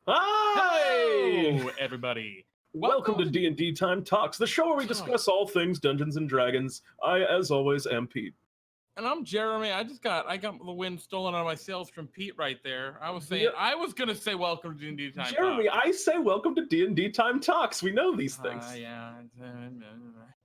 Hi! Hello, everybody. Welcome to DnDTime Talks, the show where we discuss all things Dungeons and Dragons. I, as always, am Pete. And I'm Jeremy. I got the wind stolen out of my sails from Pete right there. I was Yeah. gonna say welcome to DnDTime Jeremy, Talks. I say welcome to DnDTime Talks. We know these things. Yeah.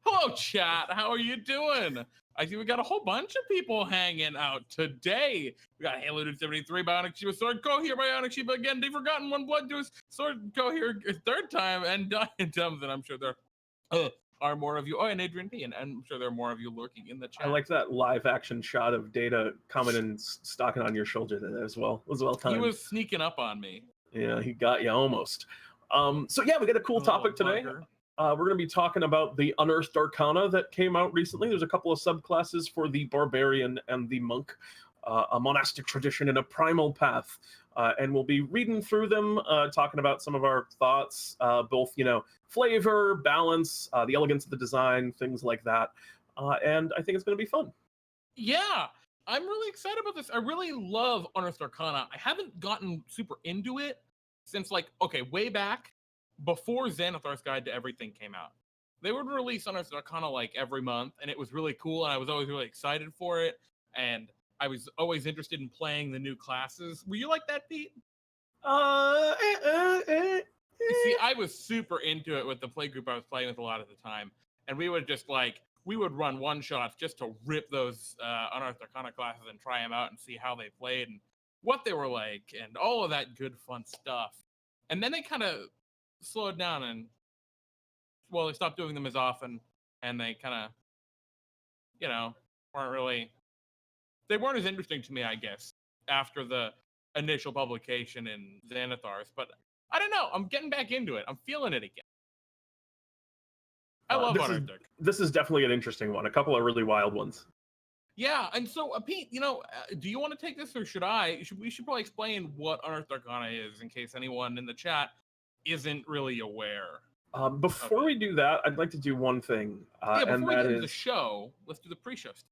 Hello, chat. How are you doing? I see we got a whole bunch of people hanging out today. We got Halo 73, Bionic Shiva Sword, Go here, Bionic Shiva again, The Forgotten One, Blood to his Sword, Go here, third time, and DnDTime, and I'm sure there are more of you. Oh, and Adrian P, and I'm sure there are more of you lurking in the chat. I like that live action shot of Data coming and stalking on your shoulder there as well. It was well timed. He was sneaking up on me. Yeah, he got you almost. So yeah, we got a cool topic today. We're going to be talking about the Unearthed Arcana that came out recently. There's a couple of subclasses for the Barbarian and the Monk, a monastic tradition and a primal path. And we'll be reading through them, talking about some of our thoughts, both, flavor, balance, the elegance of the design, things like that. And I think it's going to be fun. Yeah, I'm really excited about this. I really love Unearthed Arcana. I haven't gotten super into it since, way back before Xanathar's Guide to Everything came out. They would release Unearthed Arcana every month, and it was really cool, and I was always really excited for it, and I was always interested in playing the new classes. Were you like that, Pete? You see, I was super into it with the play group I was playing with a lot of the time, and we would just we would run one-shots just to rip those Unearthed Arcana classes and try them out and see how they played and what they were like and all of that good, fun stuff. And then they kind of slowed down and, they stopped doing them as often, and they kind of, they weren't as interesting to me, I guess, after the initial publication in Xanathar's. But I don't know. I'm getting back into it. I'm feeling it again. I love Unearthed Arcana. This is definitely an interesting one. A couple of really wild ones. Yeah, and so Pete, do you want to take this or should I? We should probably explain what Unearthed Arcana is in case anyone in the chat isn't really aware. Before we do that, I'd like to do one thing. Before we get into the show, let's do the pre-show stuff.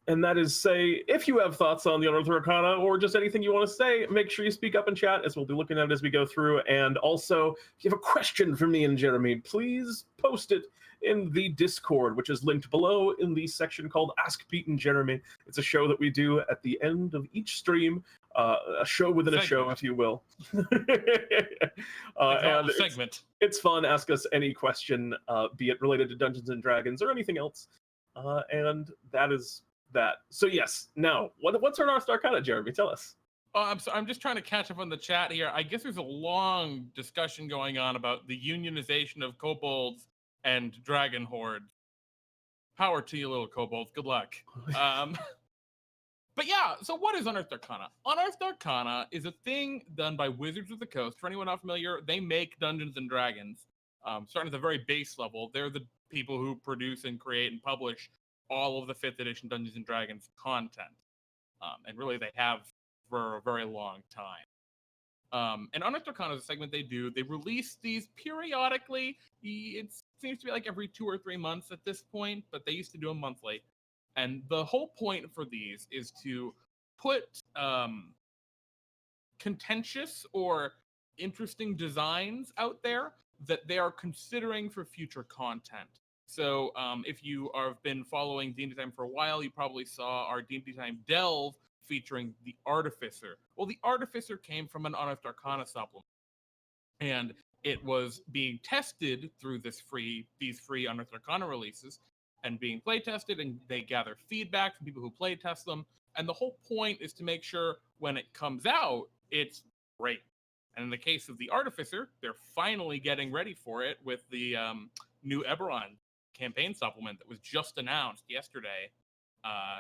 And that is say, if you have thoughts on the Unearthed Arcana or just anything you want to say, make sure you speak up in chat as we'll be looking at it as we go through. And also, if you have a question for me and Jeremy, please post it in the Discord, which is linked below in the section called Ask Pete and Jeremy. It's a show that we do at the end of each stream, a show within a show, if you will. And segment. It's fun. Ask us any question, be it related to Dungeons and Dragons or anything else. And that is that. So yes, now what's our Unearthed Arcana, Jeremy? Tell us. I'm just trying to catch up on the chat here. I guess there's a long discussion going on about the unionization of kobolds and dragon hordes. Power to you, little kobolds. Good luck. But yeah, so what is Unearthed Arcana? Unearthed Arcana is a thing done by Wizards of the Coast. For anyone not familiar, they make Dungeons and Dragons. Starting at the very base level, they're the people who produce and create and publish all of the 5th edition Dungeons and Dragons content. And really they have for a very long time. And Unearthed Arcana is a segment they do. They release these periodically. It seems to be every 2 or 3 months at this point, but they used to do them monthly. And the whole point for these is to put contentious or interesting designs out there that they are considering for future content. So if you have been following DnDTime for a while, you probably saw our DnDTime Delve featuring the Artificer. Well, the Artificer came from an Unearthed Arcana supplement, and it was being tested through these free Unearthed Arcana releases and being play tested, and they gather feedback from people who play test them. And the whole point is to make sure when it comes out, it's great. And in the case of the Artificer, they're finally getting ready for it with the new Eberron campaign supplement that was just announced yesterday.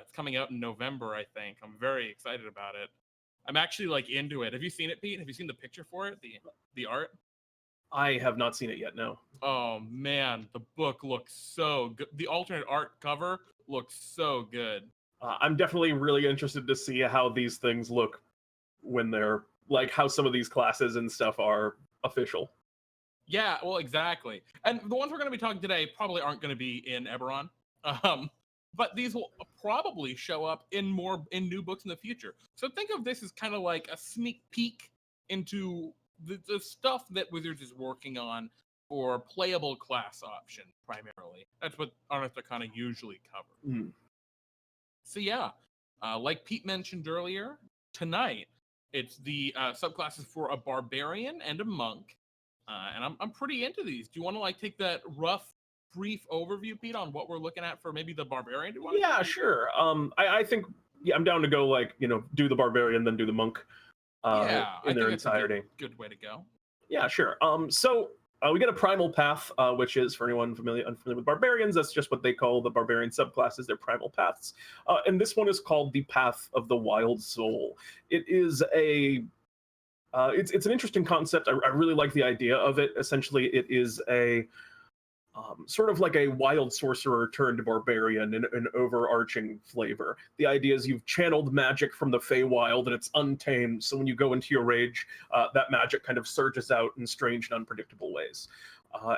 It's coming out in November, I think. I'm very excited about it. I'm actually into it. Have you seen it, Pete? Have you seen the picture for it? The art? I have not seen it yet, no. Oh man, the book looks so good. The alternate art cover looks so good. I'm definitely really interested to see how these things look when they're how some of these classes and stuff are official. Yeah, well, exactly. And the ones we're going to be talking today probably aren't going to be in Eberron. But these will probably show up in new books in the future. So think of this as kind of like a sneak peek into the stuff that Wizards is working on for playable class option primarily. That's what Unearthed Arcana usually covers. So yeah, like Pete mentioned earlier, tonight it's the subclasses for a Barbarian and a Monk, and I'm pretty into these. Do you want to like take that rough, brief overview, Pete, on what we're looking at for maybe the Barbarian? Yeah, sure. I think I'm down to go like do the Barbarian, then do the Monk. In their entirety. Good way to go. Yeah, sure. So we get a primal path, which is, for anyone unfamiliar with barbarians, that's just what they call the barbarian subclasses, their primal paths. And this one is called the Path of the Wild Soul. It is it's an interesting concept. I really like the idea of it. Essentially, it is a sort of like a wild sorcerer turned barbarian in an overarching flavor. The idea is you've channeled magic from the Feywild and it's untamed, so when you go into your rage, that magic kind of surges out in strange and unpredictable ways.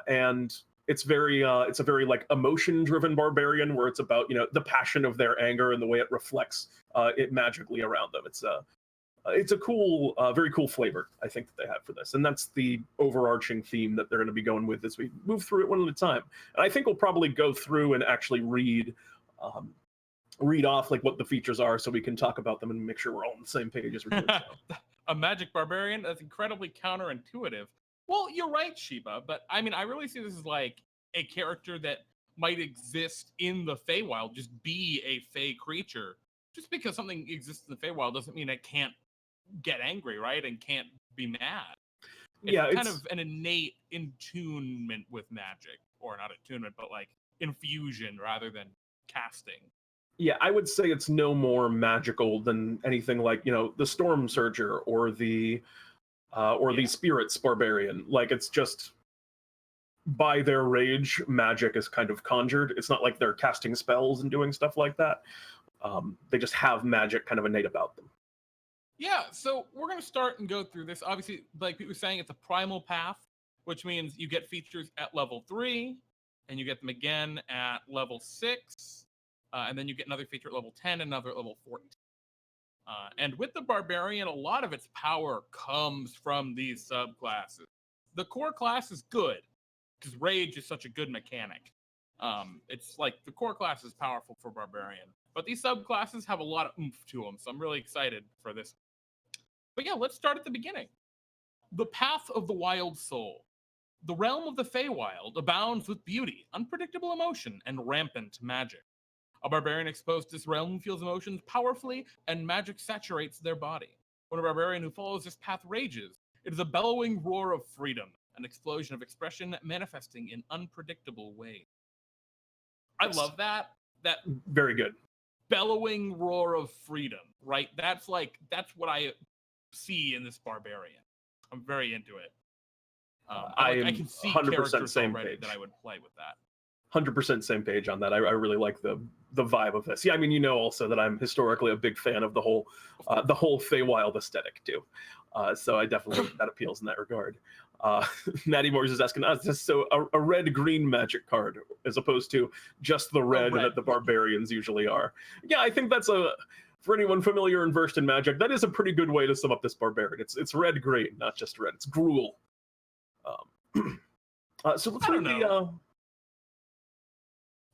And it's a very like emotion-driven barbarian, where it's about the passion of their anger and the way it reflects it magically around them. It's a cool, very cool flavor, I think, that they have for this. And that's the overarching theme that they're going to be going with as we move through it one at a time. And I think we'll probably go through and actually read off like what the features are, so we can talk about them and make sure we're all on the same page as we're doing so. A magic barbarian? That's incredibly counterintuitive. Well, you're right, Sheba, but I mean, I really see this as like a character that might exist in the Feywild, just be a Fey creature. Just because something exists in the Feywild doesn't mean it can't get angry, right? And can't be mad. It's kind of an innate attunement with magic, or not attunement, but like infusion rather than casting. Yeah, I would say it's no more magical than anything like the Storm Surger or the Spirits Barbarian. Like, it's just by their rage, magic is kind of conjured. It's not like they're casting spells and doing stuff like that. They just have magic kind of innate about them. Yeah, so we're going to start and go through this. Obviously, like Pete was saying, it's a primal path, which means you get features at level 3, and you get them again at level 6, and then you get another feature at level 10, another at level 14. And with the Barbarian, a lot of its power comes from these subclasses. The core class is good, because Rage is such a good mechanic. It's like the core class is powerful for Barbarian, but these subclasses have a lot of oomph to them, so I'm really excited for this. But yeah, let's start at the beginning. The Path of the Wild Soul. The realm of the Feywild abounds with beauty, unpredictable emotion, and rampant magic. A barbarian exposed to this realm feels emotions powerfully, and magic saturates their body. When a barbarian who follows this path rages, it is a bellowing roar of freedom, an explosion of expression manifesting in unpredictable ways. I love that. That very good. Bellowing roar of freedom, right? That's what I see in this barbarian. I'm very into it. I can see 100% same page that I would play with that. 100% same page on that. I really like the vibe of this. Yeah, I mean, also that I'm historically a big fan of the whole Feywild aesthetic too. So I definitely think that appeals in that regard. Natty Morris is asking us, so a red-green magic card as opposed to just the red that the barbarians usually are. Yeah, I think that's for anyone familiar and versed in magic, that is a pretty good way to sum up this barbarian. It's red-green, not just red. It's gruel. So let's read the...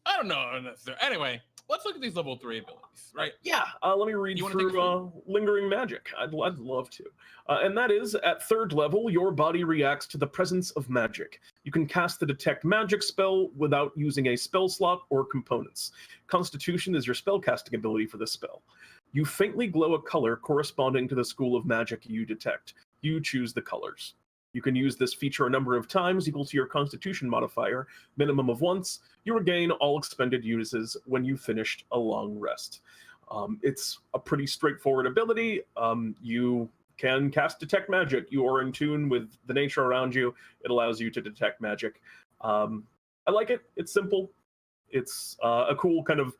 I don't know necessarily. Anyway, let's look at these level 3 abilities, right? Yeah, let me read through Lingering Magic. I'd love to. And that is, at 3rd level, your body reacts to the presence of magic. You can cast the Detect Magic spell without using a spell slot or components. Constitution is your spellcasting ability for this spell. You faintly glow a color corresponding to the school of magic you detect. You choose the colors. You can use this feature a number of times equal to your Constitution modifier, minimum of once. You regain all expended uses when you've finished a long rest. It's a pretty straightforward ability. You can cast Detect Magic. You are in tune with the nature around you. It allows you to detect magic. I like it. It's simple. It's a cool kind of,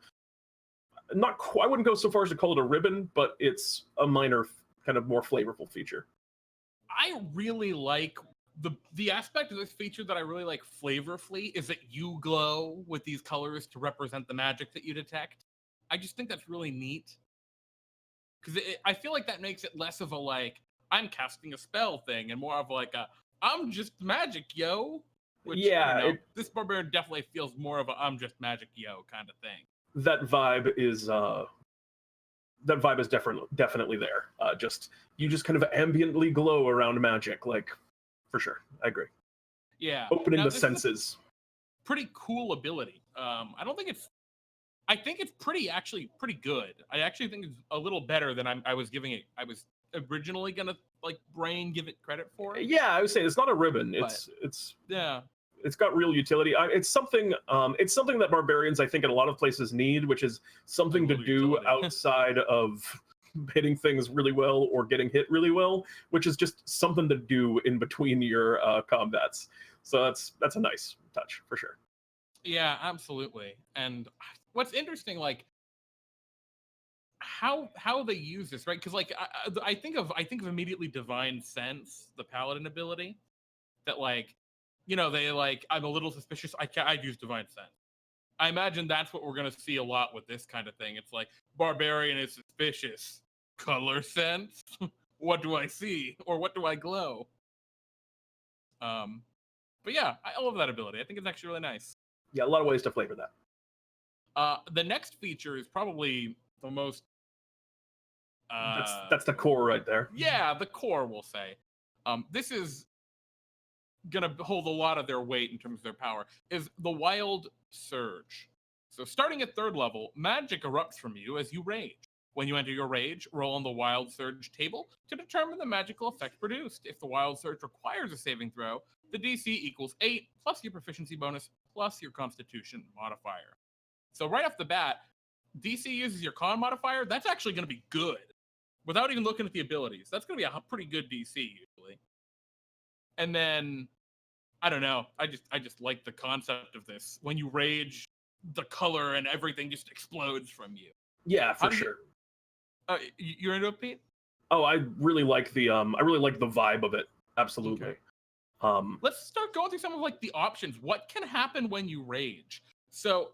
I wouldn't go so far as to call it a ribbon, but it's a minor, kind of more flavorful feature. I really like the aspect of this feature that I really like flavorfully is that you glow with these colors to represent the magic that you detect. I just think that's really neat. Because I feel like that makes it less of a like, I'm casting a spell thing, and more of like a I'm just magic, yo. Which, Yeah, this barbarian definitely feels more of a I'm just magic, yo kind of thing. that vibe is definitely there. You just kind of ambiently glow around magic, like for sure. I agree. Yeah. Opening Now, the this is a senses. pretty cool ability. I think it's actually pretty good. I actually think it's a little better than I was giving it. I was originally gonna give it credit for. Yeah, I would say it's not a ribbon. But, yeah. It's got real utility. It's something that barbarians, I think, in a lot of places need, which is something to do utility. outside of hitting things really well or getting hit really well, which is just something to do in between your combats. So that's a nice touch for sure. Yeah, absolutely. And what's interesting, how they use this, right? Because I think of immediately Divine Sense, the paladin ability, that I'm a little suspicious. I'd use Divine Sense. I imagine that's what we're gonna see a lot with this kind of thing. It's like barbarian is suspicious. Color sense. What do I see, or what do I glow? But yeah, I love that ability. I think it's actually really nice. Yeah, a lot of ways to flavor that. The next feature is probably the most. That's the core right there. Yeah, the core, we'll say. This is gonna hold a lot of their weight in terms of their power. Is the Wild Surge. So starting at 3rd level, magic erupts from you as you rage. When you enter your rage, roll on the Wild Surge table to determine the magical effect produced. If the Wild Surge requires a saving throw, the DC equals 8 plus your proficiency bonus plus your Constitution modifier. So right off the bat, DC uses your Con modifier. That's actually going to be good. Without even looking at the abilities, that's going to be a pretty good DC usually. And then, I don't know. I just like the concept of this. When you rage, the color and everything just explodes from you. Yeah, for sure. You're into it, Pete? Oh, I really like the vibe of it. Absolutely. Okay. Let's start going through some of the options. What can happen when you rage? So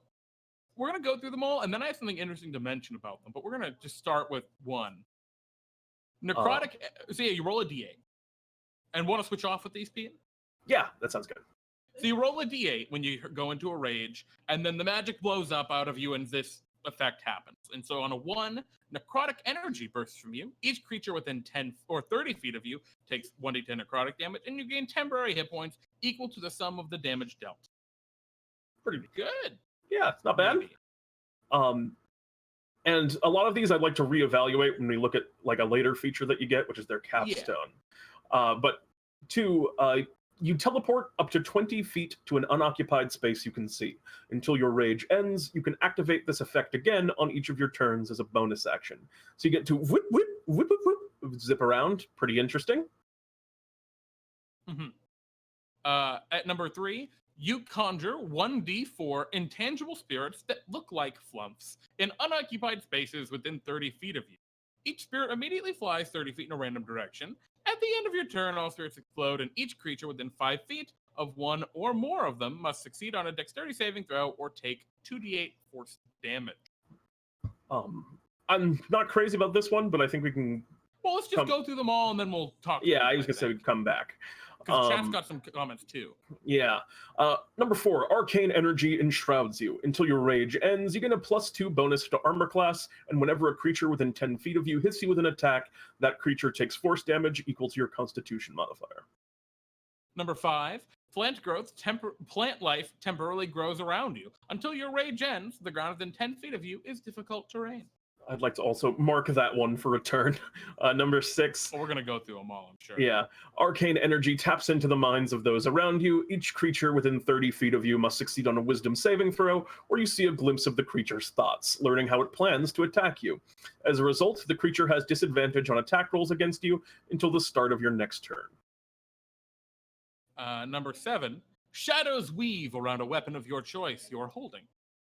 we're gonna go through them all, and then I have something interesting to mention about them. But we're gonna just start with one. Necrotic. So yeah, you roll a d8, and want to switch off with these, Pete? Yeah, that sounds good. So you roll a d8 when you go into a rage, and then the magic blows up out of you, and this effect happens. And so on a 1, necrotic energy bursts from you. Each creature within 10 or 30 feet of you takes 1d10 necrotic damage, and you gain temporary hit points equal to the sum of the damage dealt. Pretty good. Yeah, it's not bad. Maybe. And a lot of these I'd like to reevaluate when we look at a later feature that you get, which is their capstone. Yeah. But 2, you teleport up to 20 feet to an unoccupied space you can see. Until your rage ends, you can activate this effect again on each of your turns as a bonus action. So you get to whip, whip, whip, whip, whip, zip around. Pretty interesting. Mm-hmm. At number 3, you conjure 1d4 intangible spirits that look like flumps in unoccupied spaces within 30 feet of you. Each spirit immediately flies 30 feet in a random direction. At the end of your turn, all spirits explode, and each creature within 5 feet of one or more of them must succeed on a dexterity saving throw or take 2d8 force damage. I'm not crazy about this one, but I think we can... Well, let's just go through them all, and then we'll talk. Yeah, I was going to say we'd come back. Because chat's got some comments too. Yeah. Number 4, Arcane Energy enshrouds you. Until your rage ends, you get a +2 bonus to armor class, and whenever a creature within 10 feet of you hits you with an attack, that creature takes force damage equal to your Constitution modifier. Number 5, plant life temporarily grows around you. Until your rage ends, the ground within 10 feet of you is difficult terrain. I'd like to also mark that one for a turn. Number 6. Well, we're going to go through them all, I'm sure. Yeah. Arcane Energy taps into the minds of those around you. Each creature within 30 feet of you must succeed on a wisdom saving throw, or you see a glimpse of the creature's thoughts, learning how it plans to attack you. As a result, the creature has disadvantage on attack rolls against you until the start of your next turn. Number 7, shadows weave around a weapon of your choice you're holding.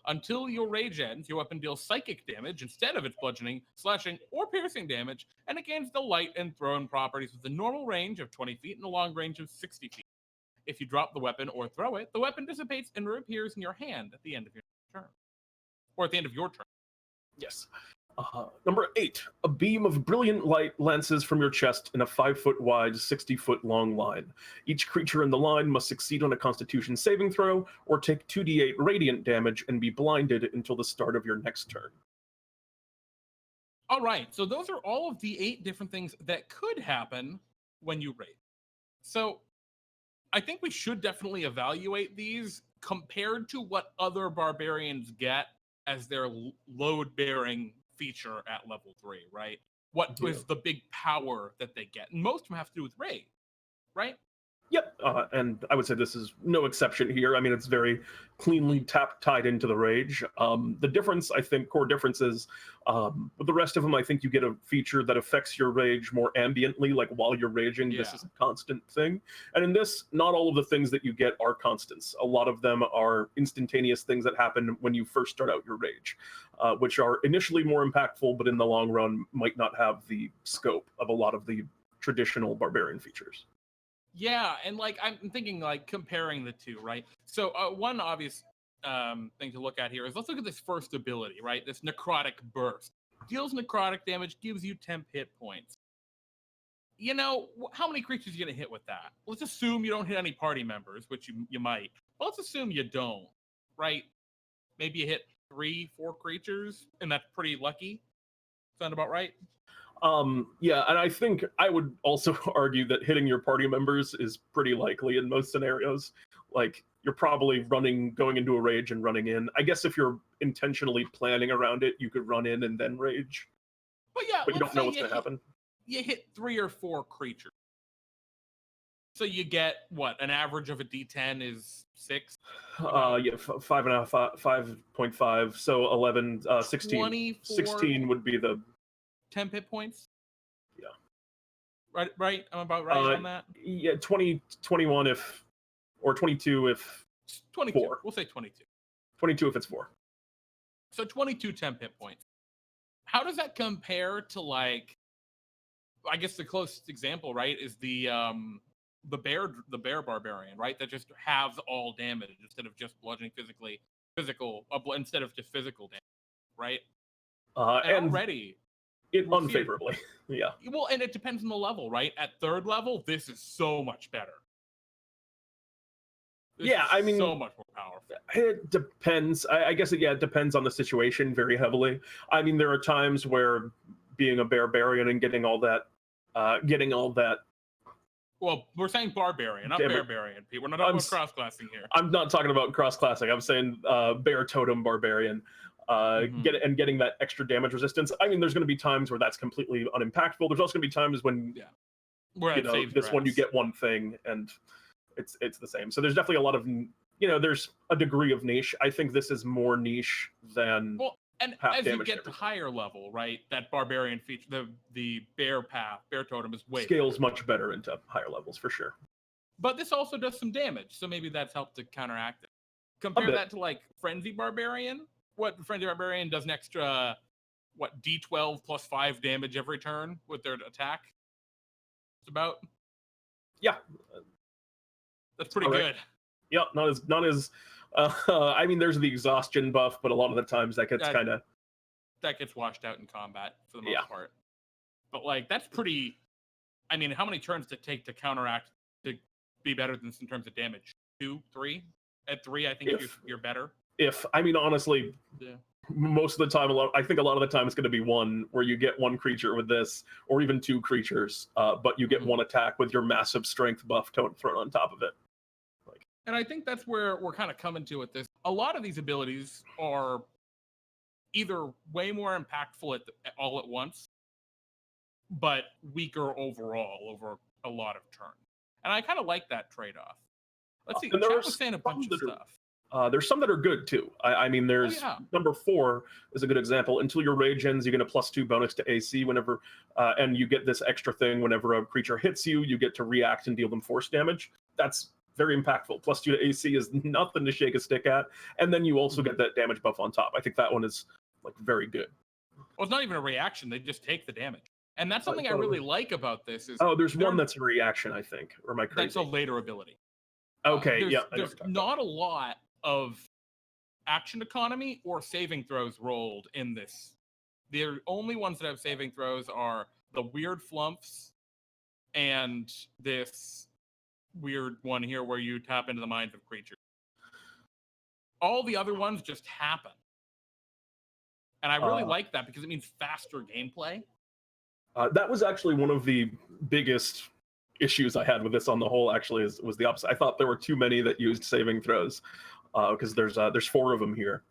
Until your rage ends, your weapon deals psychic damage instead of its bludgeoning, slashing, or piercing damage, and it gains the light and thrown properties with a normal range of 20 feet and a long range of 60 feet. If you drop the weapon or throw it, the weapon dissipates and reappears in your hand at the end of your turn. Or at the end of your turn. Yes. Number 8, a beam of brilliant light lances from your chest in a 5-foot wide, 60-foot long line. Each creature in the line must succeed on a Constitution saving throw or take 2d8 radiant damage and be blinded until the start of your next turn. All right, so those are all of the 8 different things that could happen when you raid. So I think we should definitely evaluate these compared to what other barbarians get as their load-bearing feature at level 3, right? What was the big power that they get? And most of them have to do with raid, right? Yep, and I would say this is no exception here. I mean, it's very cleanly tied into the rage. The difference, I think, core difference is with the rest of them, I think you get a feature that affects your rage more ambiently, like while you're raging, this is a constant thing. And in this, not all of the things that you get are constants. A lot of them are instantaneous things that happen when you first start out your rage, which are initially more impactful, but in the long run might not have the scope of a lot of the traditional barbarian features. Yeah, and like I'm thinking like comparing the two, right? So one obvious thing to look at here is let's look at this first ability, right? This Necrotic Burst. Deals necrotic damage, gives you 10 hit points. You know, how many creatures are you going to hit with that? Let's assume you don't hit any party members, which you might. But let's assume you don't, right? Maybe you hit 3-4 creatures, and that's pretty lucky. Sound about right? Yeah, and I think I would also argue that hitting your party members is pretty likely in most scenarios. Like, you're probably going into a rage and running in. I guess if you're intentionally planning around it, you could run in and then rage. But yeah, but you don't know what's going to happen. You hit 3 or 4 creatures. So you get, what, an average of a D10 is 6? Yeah, 5.5, so 11, 16. 24, 16 would be the 10 hit points? Yeah. Right? I'm about right on that? Yeah, 20, 21 if, or 22 if 22. 4. We'll say 22. 22 if it's 4. So 22 10 hit points. How does that compare to, like, I guess the closest example, right, is the bear barbarian, right? That just halves all damage instead of just bludgeoning instead of just physical damage, right? And already unfavorably. Yeah. Well, and it depends on the level, right? At 3rd level, this is so much better. I mean, so much more powerful. It depends. I guess it depends on the situation very heavily. I mean, there are times where being a barbarian and getting all that. Well, we're saying barbarian, not barbarian. We're not talking about cross-classing here. I'm not talking about cross-classing. I'm saying bear totem barbarian. Getting that extra damage resistance. I mean, there's going to be times where that's completely unimpactful. There's also going to be times when, when you get one thing and it's the same. So there's definitely a lot of, there's a degree of niche. I think this is more niche than. Well, and as you get to higher level, right, that barbarian feature, the bear totem is way scales much better into higher levels for sure. But this also does some damage, so maybe that's helped to counteract it. Compare that to like Frenzy Barbarian. What Frenzy Barbarian does an extra, D12 plus 5 damage every turn with their attack? It's about. Yeah. That's pretty good. Yeah, not as. I mean, there's the exhaustion buff, but a lot of the times that gets that gets washed out in combat for the most part. But like, that's pretty. I mean, how many turns does it take to counteract to be better than this in terms of damage? 2, 3? At 3, I think you're better. Honestly, most of the time, I think a lot of the time it's going to be 1 where you get 1 creature with this, or even 2 creatures, but you get 1 attack with your massive strength buff thrown on top of it. And I think that's where we're kind of coming to with this. A lot of these abilities are either way more impactful all at once, but weaker overall over a lot of turns. And I kind of like that trade-off. Let's see. Chat was saying a bunch of stuff. There's some that are good too. I mean, there's number 4 is a good example. Until your rage ends, you get a +2 bonus to AC whenever, and you get this extra thing whenever a creature hits you. You get to react and deal them force damage. That's very impactful. +2 to AC is nothing to shake a stick at, and then you also get that damage buff on top. I think that one is like very good. Well, it's not even a reaction; they just take the damage, and that's something I really like about this. There's one that's a reaction, I think, or am I crazy? That's a later ability. Okay, there's not a lot of action economy or saving throws rolled in this The only ones that have saving throws are the weird flumps and this weird one here where you tap into the minds of creatures. All the other ones just happen. And I really like that because it means faster gameplay. That was actually one of the biggest issues I had with this on the whole, actually, was the opposite. I thought there were too many that used saving throws because there's 4 of them here.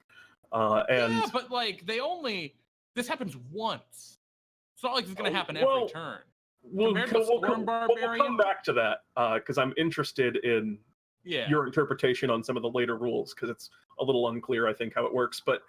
Yeah, but like this happens once. It's not like it's going to happen every turn. We'll come back to that because I'm interested in your interpretation on some of the later rules because it's a little unclear, I think, how it works. But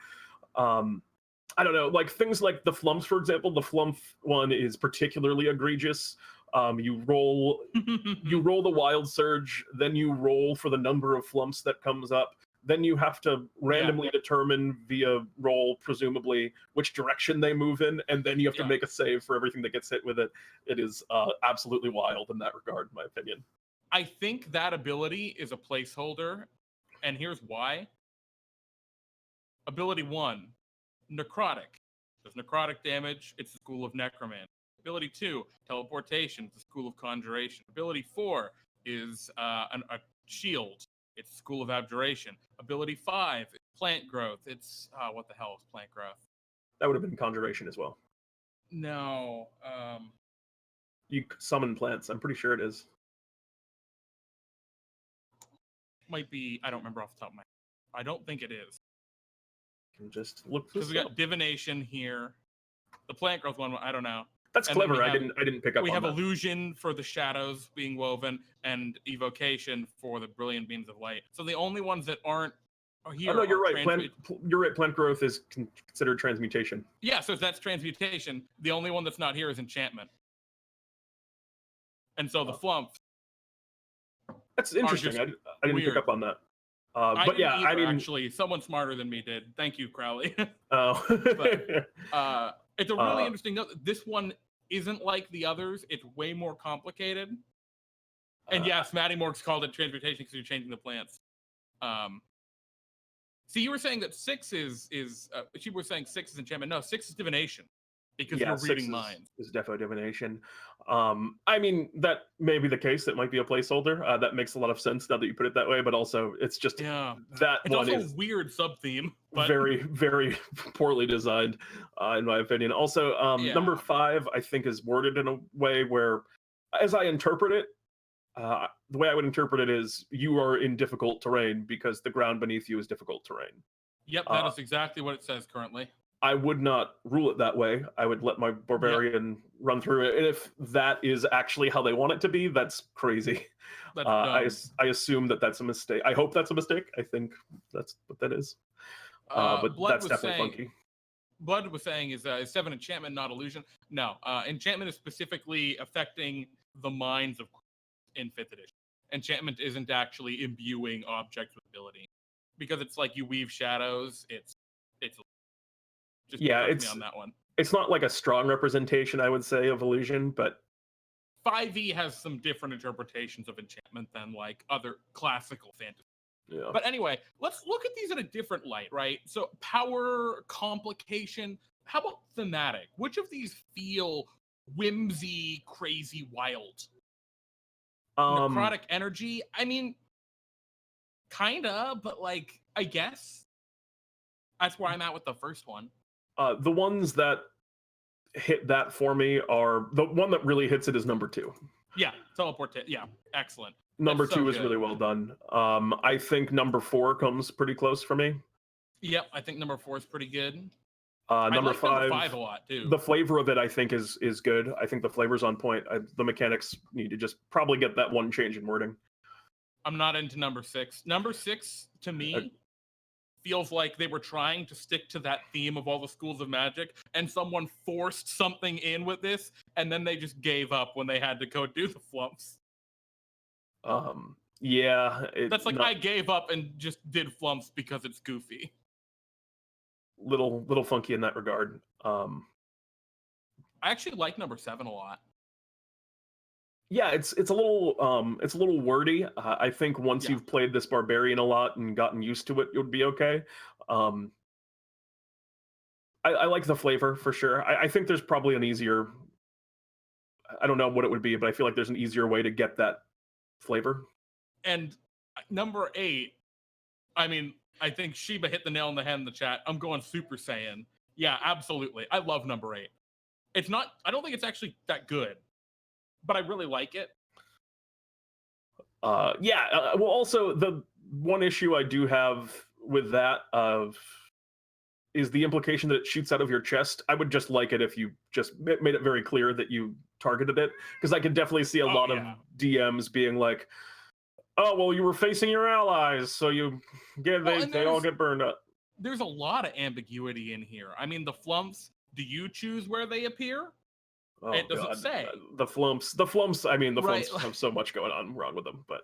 I don't know, like things like the flumps, for example. The flump one is particularly egregious. You roll the Wild Surge, then you roll for the number of flumps that comes up. Then you have to randomly determine via roll, presumably, which direction they move in, and then you have to make a save for everything that gets hit with it. It is absolutely wild in that regard, in my opinion. I think that ability is a placeholder, and here's why. Ability 1, Necrotic. Does necrotic damage, it's the School of Necromancy. Ability 2, Teleportation, it's the School of Conjuration. Ability 4 is a shield. It's School of Abjuration. Ability 5, Plant Growth. It's, what the hell is Plant Growth? That would have been Conjuration as well. No. You summon plants. I'm pretty sure it is. Might be, I don't remember off the top of my head. I don't think it is. Can just look because we got Divination here. The Plant Growth one, I don't know. That's clever. I didn't pick up on that. We have Illusion for the shadows being woven and Evocation for the brilliant beams of light. So the only ones that aren't here. Oh no, you're right. You're right. Plant Growth is considered transmutation. Yeah, so if that's transmutation, the only one that's not here is enchantment. And so the flump. That's interesting. I didn't pick up on that. But yeah, I mean, actually, someone smarter than me did. Thank you, Crowley. Oh. But, it's a really interesting note. This one isn't like the others. It's way more complicated. And yes, Matty Morgs called it transmutation because you're changing the plants. See, you were saying that 6 is you were saying 6 is enchantment. No, 6 is divination because you're reading minds. Is definitely divination. I mean, that may be the case. That might be a placeholder. That makes a lot of sense now that you put it that way. But also, it's just that it's one also is a weird sub theme. But... very, very poorly designed, in my opinion. Also, number 5, I think, is worded in a way where, as I interpret it, the way I would interpret it is you are in difficult terrain because the ground beneath you is difficult terrain. Yep, that is exactly what it says currently. I would not rule it that way. I would let my Barbarian run through it. And if that is actually how they want it to be, that's crazy. That's I assume that's a mistake. I hope that's a mistake. I think that's what that is. But Blood that's definitely funky. Blood was saying is 7 enchantment, not illusion. No, enchantment is specifically affecting the minds of in 5th edition. Enchantment isn't actually imbuing objects with ability. Because it's like you weave shadows, it's just it's on that one. It's not like a strong representation, I would say, of illusion, but 5e has some different interpretations of enchantment than like other classical fantasy. Yeah. But anyway, let's look at these in a different light, right? So power, complication, how about thematic? Which of these feel whimsy, crazy, wild? Necrotic energy? I mean, kinda, but like, I guess that's where I'm at with the first one. The ones that hit that for me are the one that really hits it is number 2. Yeah, teleport. Yeah, excellent. Number 2 is really well done. I think number 4 comes pretty close for me. Yep, I think number 4 is pretty good. Number 5 a lot too. The flavor of it, I think, is good. I think the flavor's on point. The mechanics need to just probably get that one change in wording. I'm not into number 6. Number 6 to me feels like they were trying to stick to that theme of all the schools of magic, and someone forced something in with this, and then they just gave up when they had to go do the flumps. Yeah. That's like I gave up and just did flumps because it's goofy. Little funky in that regard. I actually like number 7 a lot. Yeah, it's a little wordy. I think once you've played this Barbarian a lot and gotten used to it, it would be okay. I I like the flavor for sure. I think there's probably an easier. I don't know what it would be, but I feel like there's an easier way to get that flavor. And number 8, I mean, I think Sheba hit the nail on the head in the chat. I'm going Super Saiyan. Yeah, absolutely. I love number 8. It's not, I don't think it's actually that good, but I really like it. Well, also the one issue I do have with that is the implication that it shoots out of your chest. I would just like it if you just made it very clear that you targeted it, because I can definitely see a lot of DMs being like, "Oh, well, you were facing your allies, so they all get burned up." There's a lot of ambiguity in here. I mean, the flumps. Do you choose where they appear? Oh, it doesn't say. The flumps. I mean, the Right. flumps have so much going on wrong with them, but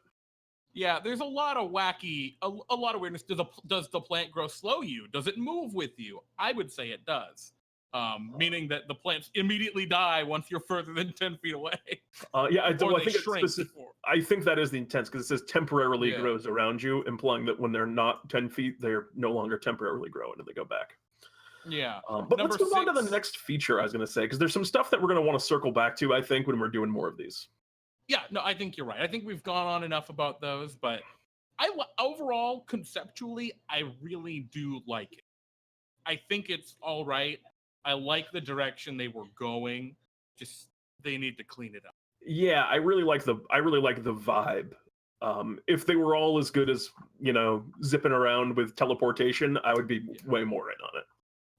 yeah, there's a lot of wacky, a lot of weirdness. Does the plant grow slow you? Does it move with you? I would say it does. Meaning that the plants immediately die once you're further than 10 feet away. I think that is the intent, because it says temporarily grows around you, implying that when they're not 10 feet, they're no longer temporarily growing and they go back. Yeah. But let's move on to the next feature I was going to say, because there's some stuff that we're going to want to circle back to, I think, when we're doing more of these. Yeah, no, I think you're right. I think we've gone on enough about those, but overall, conceptually, I really do like it. I think it's all right. I like the direction they were going. Just they need to clean it up. Yeah, I really like the vibe. If they were all as good as, zipping around with teleportation, I would be way more in on it.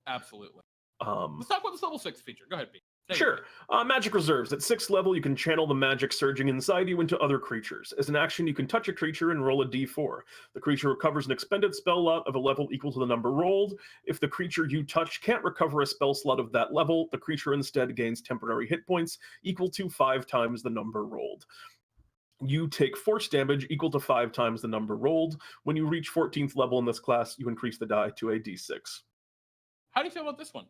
Absolutely. Let's talk about this level 6 feature. Go ahead, Pete. Sure. Magic reserves. At 6th level, you can channel the magic surging inside you into other creatures. As an action, you can touch a creature and roll a d4. The creature recovers an expended spell slot of a level equal to the number rolled. If the creature you touch can't recover a spell slot of that level, the creature instead gains temporary hit points equal to 5 times the number rolled. You take force damage equal to 5 times the number rolled. When you reach 14th level in this class, you increase the die to a d6. How do you feel about this one?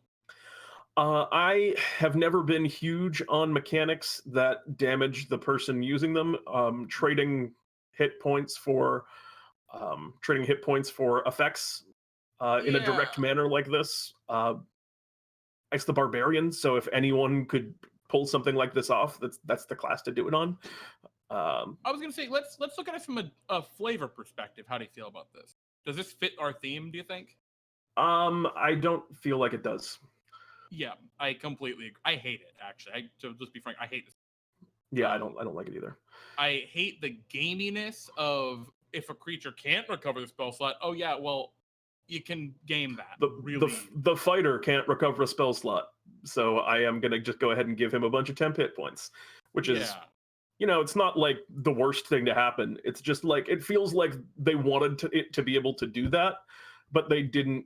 I have never been huge on mechanics that damage the person using them. Trading hit points for effects in a direct manner like this. It's the Barbarian, so if anyone could pull something like this off, that's the class to do it on. I was gonna say let's look at it from a flavor perspective. How do you feel about this? Does this fit our theme? Do you think? I don't feel like it does. Yeah, I completely agree. I hate it, actually. So just be frank, I hate this. Yeah, I don't like it either. I hate the gaminess of if a creature can't recover the spell slot. Oh yeah, well, you can game that. The fighter can't recover a spell slot, so I am gonna just go ahead and give him a bunch of temp hit points, which is, it's not like the worst thing to happen. It's just like it feels like they wanted it to be able to do that, but they didn't.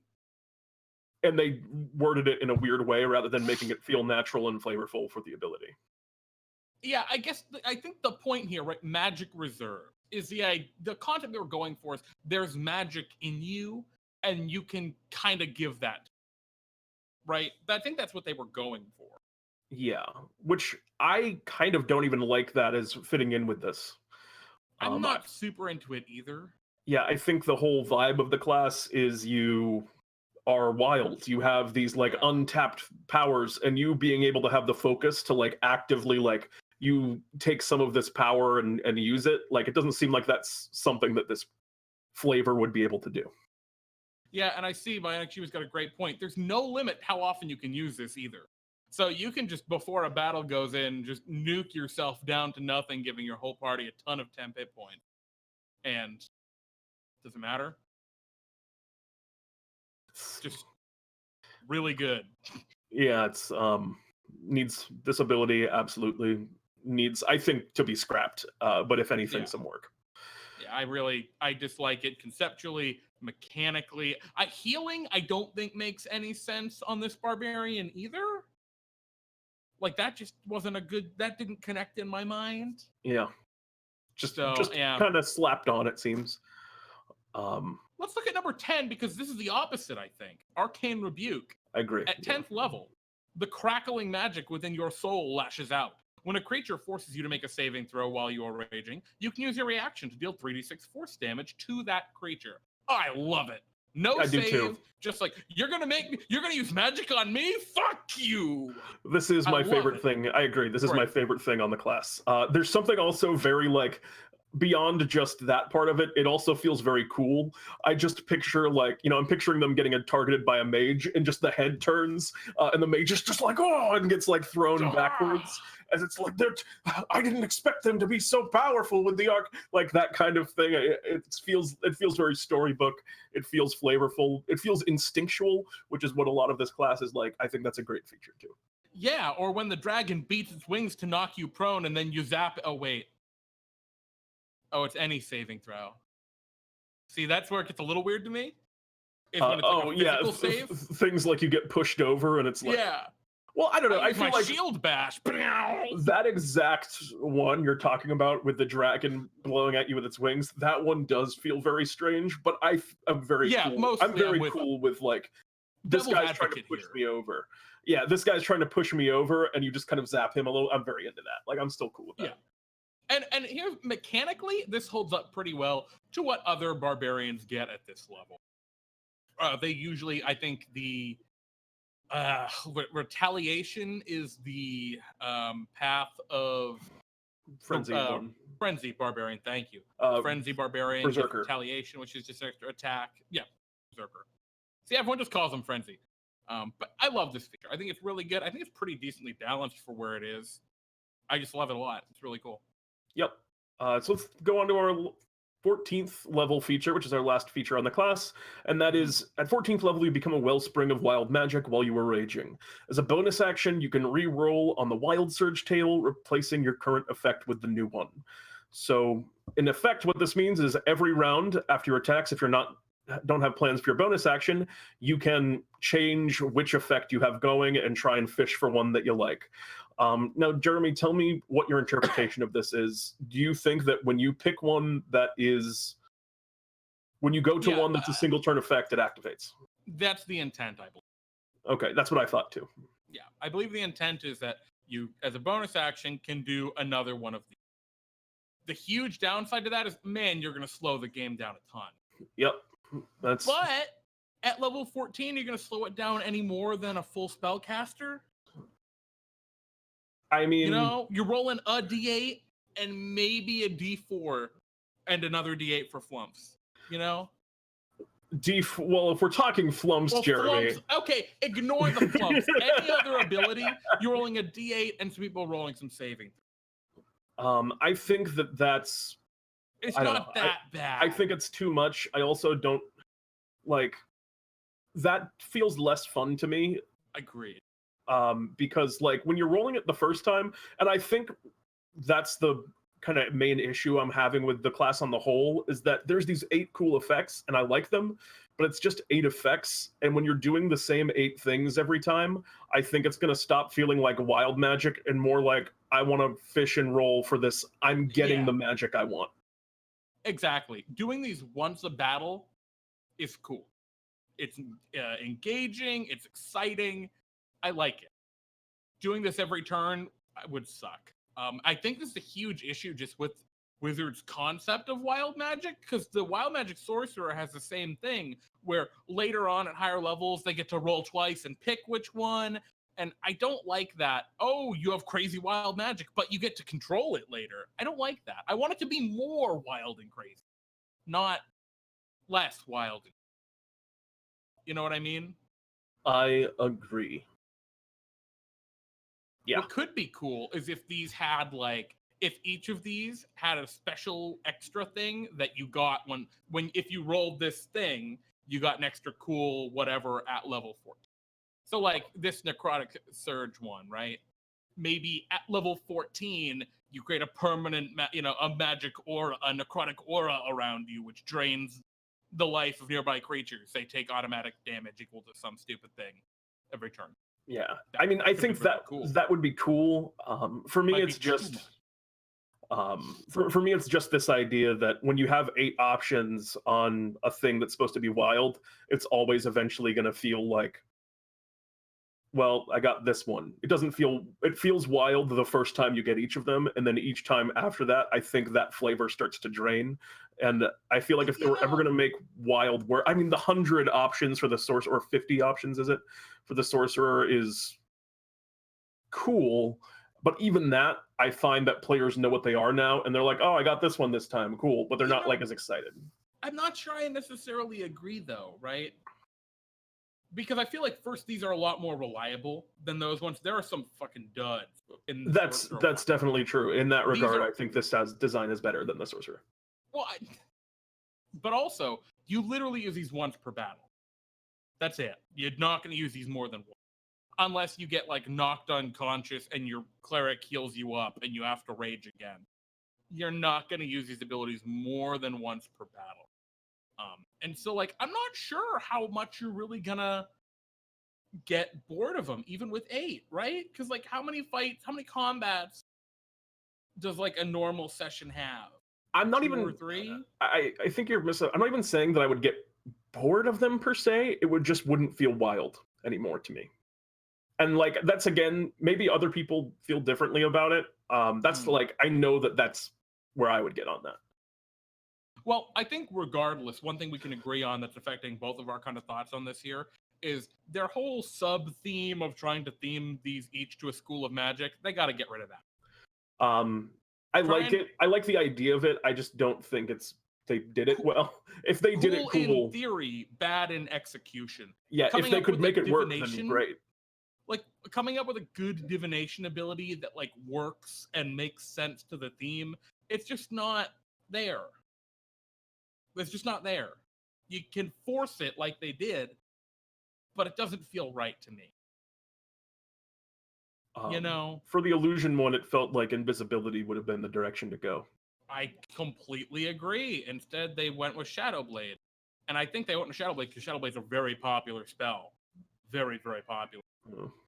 And they worded it in a weird way rather than making it feel natural and flavorful for the ability. Yeah, I guess I think the point here, right? Magic reserve is the concept they were going for is there's magic in you, and you can kind of give that, right? I think that's what they were going for. Yeah, which I kind of don't even like that as fitting in with this. I'm not super into it either. Yeah, I think the whole vibe of the class is you are wild. You have these like untapped powers, and you being able to have the focus to like actively like you take some of this power and use it. Like it doesn't seem like that's something that this flavor would be able to do. Yeah, and I see Sheba's got a great point. There's no limit how often you can use this either. So you can just, before a battle goes in, just nuke yourself down to nothing, giving your whole party a ton of temp hit points. And does it matter? Just really good. Yeah, it's needs this ability, absolutely needs, I think, to be scrapped. But if anything, some work. Yeah, I dislike it conceptually, mechanically. Healing, I don't think makes any sense on this Barbarian either. Like that just wasn't that didn't connect in my mind. Yeah. Just kind of slapped on, it seems. Let's look at number 10, because this is the opposite, I think. Arcane Rebuke. I agree. At 10th level, the crackling magic within your soul lashes out. When a creature forces you to make a saving throw while you are raging, you can use your reaction to deal 3d6 force damage to that creature. I love it. No I do save, too. just like, you're gonna use magic on me? Fuck you! This is my favorite thing. I agree. This is my favorite thing on the class. There's something also very like beyond just that part of it. It also feels very cool. I just picture like, I'm picturing them getting targeted by a mage and just the head turns and the mage is just like, oh, and gets like thrown backwards as it's like, I didn't expect them to be so powerful with the arc, like that kind of thing. It feels very storybook. It feels flavorful. It feels instinctual, which is what a lot of this class is like. I think that's a great feature too. Yeah, or when the dragon beats its wings to knock you prone and then you zap. Oh, wait. Oh, it's any saving throw. See, that's where it gets a little weird to me. Is when it's like a physical save. Things like you get pushed over and it's like... Yeah. Well, I don't know. I feel like shield bash. That exact one you're talking about with the dragon blowing at you with its wings, that one does feel very strange, but I'm very cool. I'm very cool with like, this guy's trying to push me over. Yeah, this guy's trying to push me over and you just kind of zap him a little. I'm very into that. Like, I'm still cool with that. Yeah. And here, mechanically, this holds up pretty well to what other barbarians get at this level. They usually, I think, the retaliation is the path of Frenzy Frenzy Barbarian. Thank you. Frenzy Barbarian, Berserker. Retaliation, which is just extra attack. Yeah, Berserker. See, everyone just calls him Frenzy. But I love this feature. I think it's really good. I think it's pretty decently balanced for where it is. I just love it a lot. It's really cool. Yep. So let's go on to our 14th level feature, which is our last feature on the class, and that is, at 14th level, you become a Wellspring of Wild Magic while you are raging. As a bonus action, you can re-roll on the Wild Surge table, replacing your current effect with the new one. So, in effect, what this means is every round after your attacks, if you're don't have plans for your bonus action, you can change which effect you have going and try and fish for one that you like. Now, Jeremy, tell me what your interpretation of this is. Do you think that when you pick one that is, when you go to one that's a single turn effect, it activates? That's the intent, I believe. Okay, that's what I thought too. Yeah, I believe the intent is that you, as a bonus action, can do another one of these. The huge downside to that is, man, you're going to slow the game down a ton. Yep. But at level 14, you're going to slow it down any more than a full spellcaster? I mean, you're rolling a D8 and maybe a D4 and another D8 for flumps. Well, if we're talking flumps, Jeremy. Flumps, okay, ignore the flumps. Any other ability, you're rolling a D8 and some people are rolling some saving. I think that's... It's not that bad. I think it's too much. I also don't... that feels less fun to me. Agreed. Because when you're rolling it the first time, and I think that's the kind of main issue I'm having with the class on the whole, is that there's these 8 cool effects and I like them, but it's just 8 effects. And when you're doing the same 8 things every time, I think it's going to stop feeling like wild magic and more like, I want to fish and roll for this. I'm getting the magic I want. Exactly. Doing these once a battle is cool. It's engaging. It's exciting. I like it. Doing this every turn would suck. I think this is a huge issue just with Wizards' concept of wild magic, because the wild magic sorcerer has the same thing, where later on at higher levels, they get to roll twice and pick which one. And I don't like that. Oh, you have crazy wild magic, but you get to control it later. I don't like that. I want it to be more wild and crazy, not less wild. You know what I mean? I agree. Yeah. What could be cool is if these had if each of these had a special extra thing that you got when if you rolled this thing, you got an extra cool whatever at level 14. So this Necrotic Surge one, right? Maybe at level 14, you create a permanent, a magic aura, a necrotic aura around you, which drains the life of nearby creatures. They take automatic damage equal to some stupid thing every turn. Yeah, I mean, I think that would be cool. For me, it's just for me, it's just this idea that when you have 8 options on a thing that's supposed to be wild, it's always eventually going to feel like well, I got this one. It feels wild the first time you get each of them, and then each time after that, I think that flavor starts to drain. And I feel like if they were ever going to make wild work, I mean, the 100 options for the sorcerer, or 50 options, is it, for the sorcerer is cool. But even that, I find that players know what they are now, and they're like, oh, I got this one this time, cool. But they're not like as excited. I'm not sure I necessarily agree though, right? Because I feel like first, these are a lot more reliable than those ones. There are some fucking duds. That's definitely true. In that regard, I think this design is better than the sorcerer. Well, but also, you literally use these once per battle. That's it. You're not going to use these more than once. Unless you get like knocked unconscious and your cleric heals you up and you have to rage again. You're not going to use these abilities more than once per battle. And so, like, I'm not sure how much you're really gonna get bored of them, even with 8, right? Because, like, how many fights, how many combats does, like, a normal session have? I'm not 2 even... or 3? I think you're missing... I'm not even saying that I would get bored of them, per se. It wouldn't feel wild anymore to me. And, like, that's, again, maybe other people feel differently about it. Like, I know that's where I would get on that. Well, I think regardless, one thing we can agree on that's affecting both of our kind of thoughts on this here is their whole sub-theme of trying to theme these each to a school of magic. They got to get rid of that. I like it. I like the idea of it. I just don't think they did it well. If they did it cool... in theory, bad in execution. Yeah, if they could make it work, then great. Like, coming up with a good divination ability that, like, works and makes sense to the theme, it's just not there. It's just not there. You can force it like they did, but it doesn't feel right to me. For the illusion one, it felt like invisibility would have been the direction to go. I completely agree. Instead, they went with Shadowblade. And I think they went with Shadowblade because Shadowblade's a very popular spell. Very, very popular.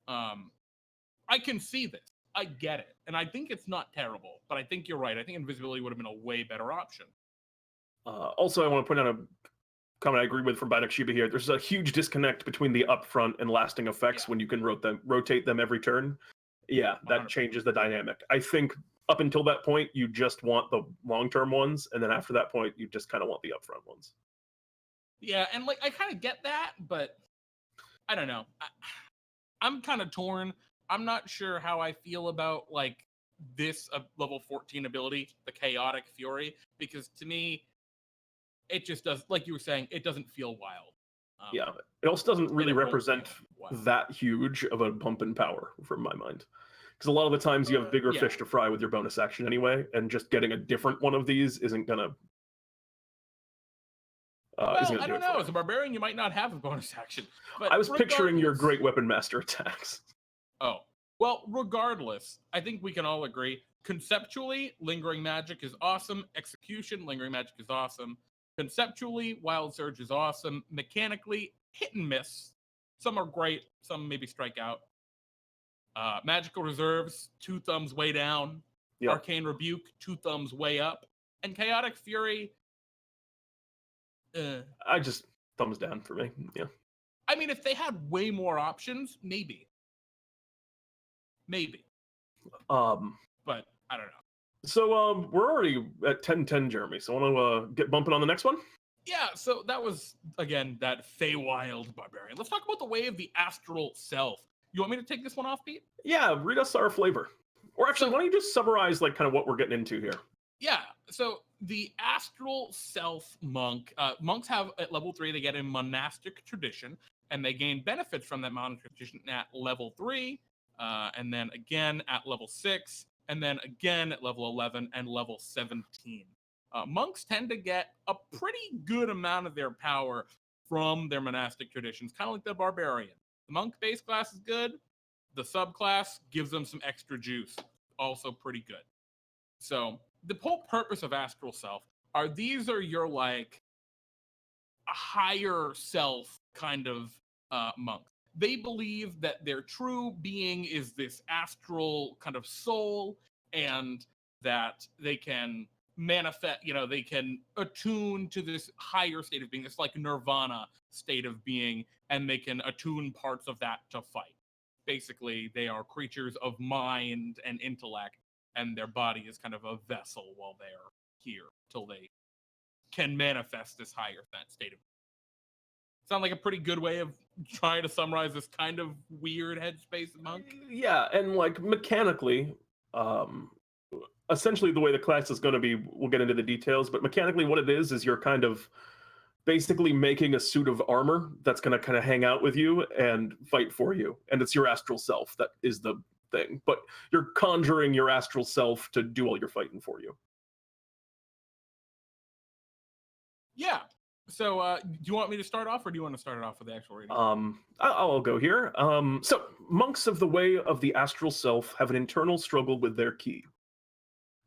I can see this. I get it. And I think it's not terrible, but I think you're right. I think invisibility would have been a way better option. Also, I want to point out a comment I agree with from Badak Shiba here. There's a huge disconnect between the upfront and lasting effects when you can rotate them every turn. Yeah, that 100%. Changes the dynamic. I think up until that point, you just want the long-term ones, and then after that point, you just kind of want the upfront ones. Yeah, and like I kind of get that, but I don't know. I'm kind of torn. I'm not sure how I feel about like this level 14 ability, the Chaotic Fury, because to me, it just does, like you were saying, it doesn't feel wild. Yeah, it also doesn't really represent that huge of a bump in power, from my mind. Because a lot of the times you have bigger fish to fry with your bonus action anyway, and just getting a different one of these isn't gonna... I don't know. As a barbarian, you might not have a bonus action. But I was picturing your Great Weapon Master attacks. Oh. Well, regardless, I think we can all agree, conceptually, Lingering Magic is awesome. Execution, Lingering Magic is awesome. Conceptually, Wild Surge is awesome. Mechanically, hit and miss. Some are great, some maybe strike out. Magical Reserves, 2 thumbs way down. Yep. Arcane Rebuke, 2 thumbs way up. And Chaotic Fury... I just thumbs down for me. Yeah. I mean, if they had way more options, maybe. But I don't know. So we're already at 10:10, Jeremy. So I want to get bumping on the next one. Yeah. So that was again that Feywild Barbarian. Let's talk about the way of the Astral Self. You want me to take this one off, Pete? Yeah. Read us our flavor. Or actually, why don't you just summarize like kind of what we're getting into here? Yeah. So the Astral Self monk, monks have at level 3, they get a monastic tradition, and they gain benefits from that monastic tradition at level 3, and then again at level 6, and then again at level 11 and level 17. Monks tend to get a pretty good amount of their power from their monastic traditions, kind of like the barbarian. The monk base class is good. The subclass gives them some extra juice, also pretty good. So the whole purpose of Astral Self these are your like a higher self kind of monk. They believe that their true being is this astral kind of soul, and that they can manifest, they can attune to this higher state of being, this like nirvana state of being, and they can attune parts of that to fight. basically they are creatures of mind and intellect, and their body is kind of a vessel while they're here till they can manifest this higher state of. Sound like a pretty good way of trying to summarize this kind of weird headspace monk? Yeah, and like mechanically, essentially the way the class is going to be, we'll get into the details, but mechanically what it is you're kind of basically making a suit of armor that's going to kind of hang out with you and fight for you. And it's your astral self that is the thing. But you're conjuring your astral self to do all your fighting for you. Yeah. So, do you want me to start off, or do you want to start it off with the actual reading? I'll go here. So, monks of the way of the astral self have an internal struggle with their key.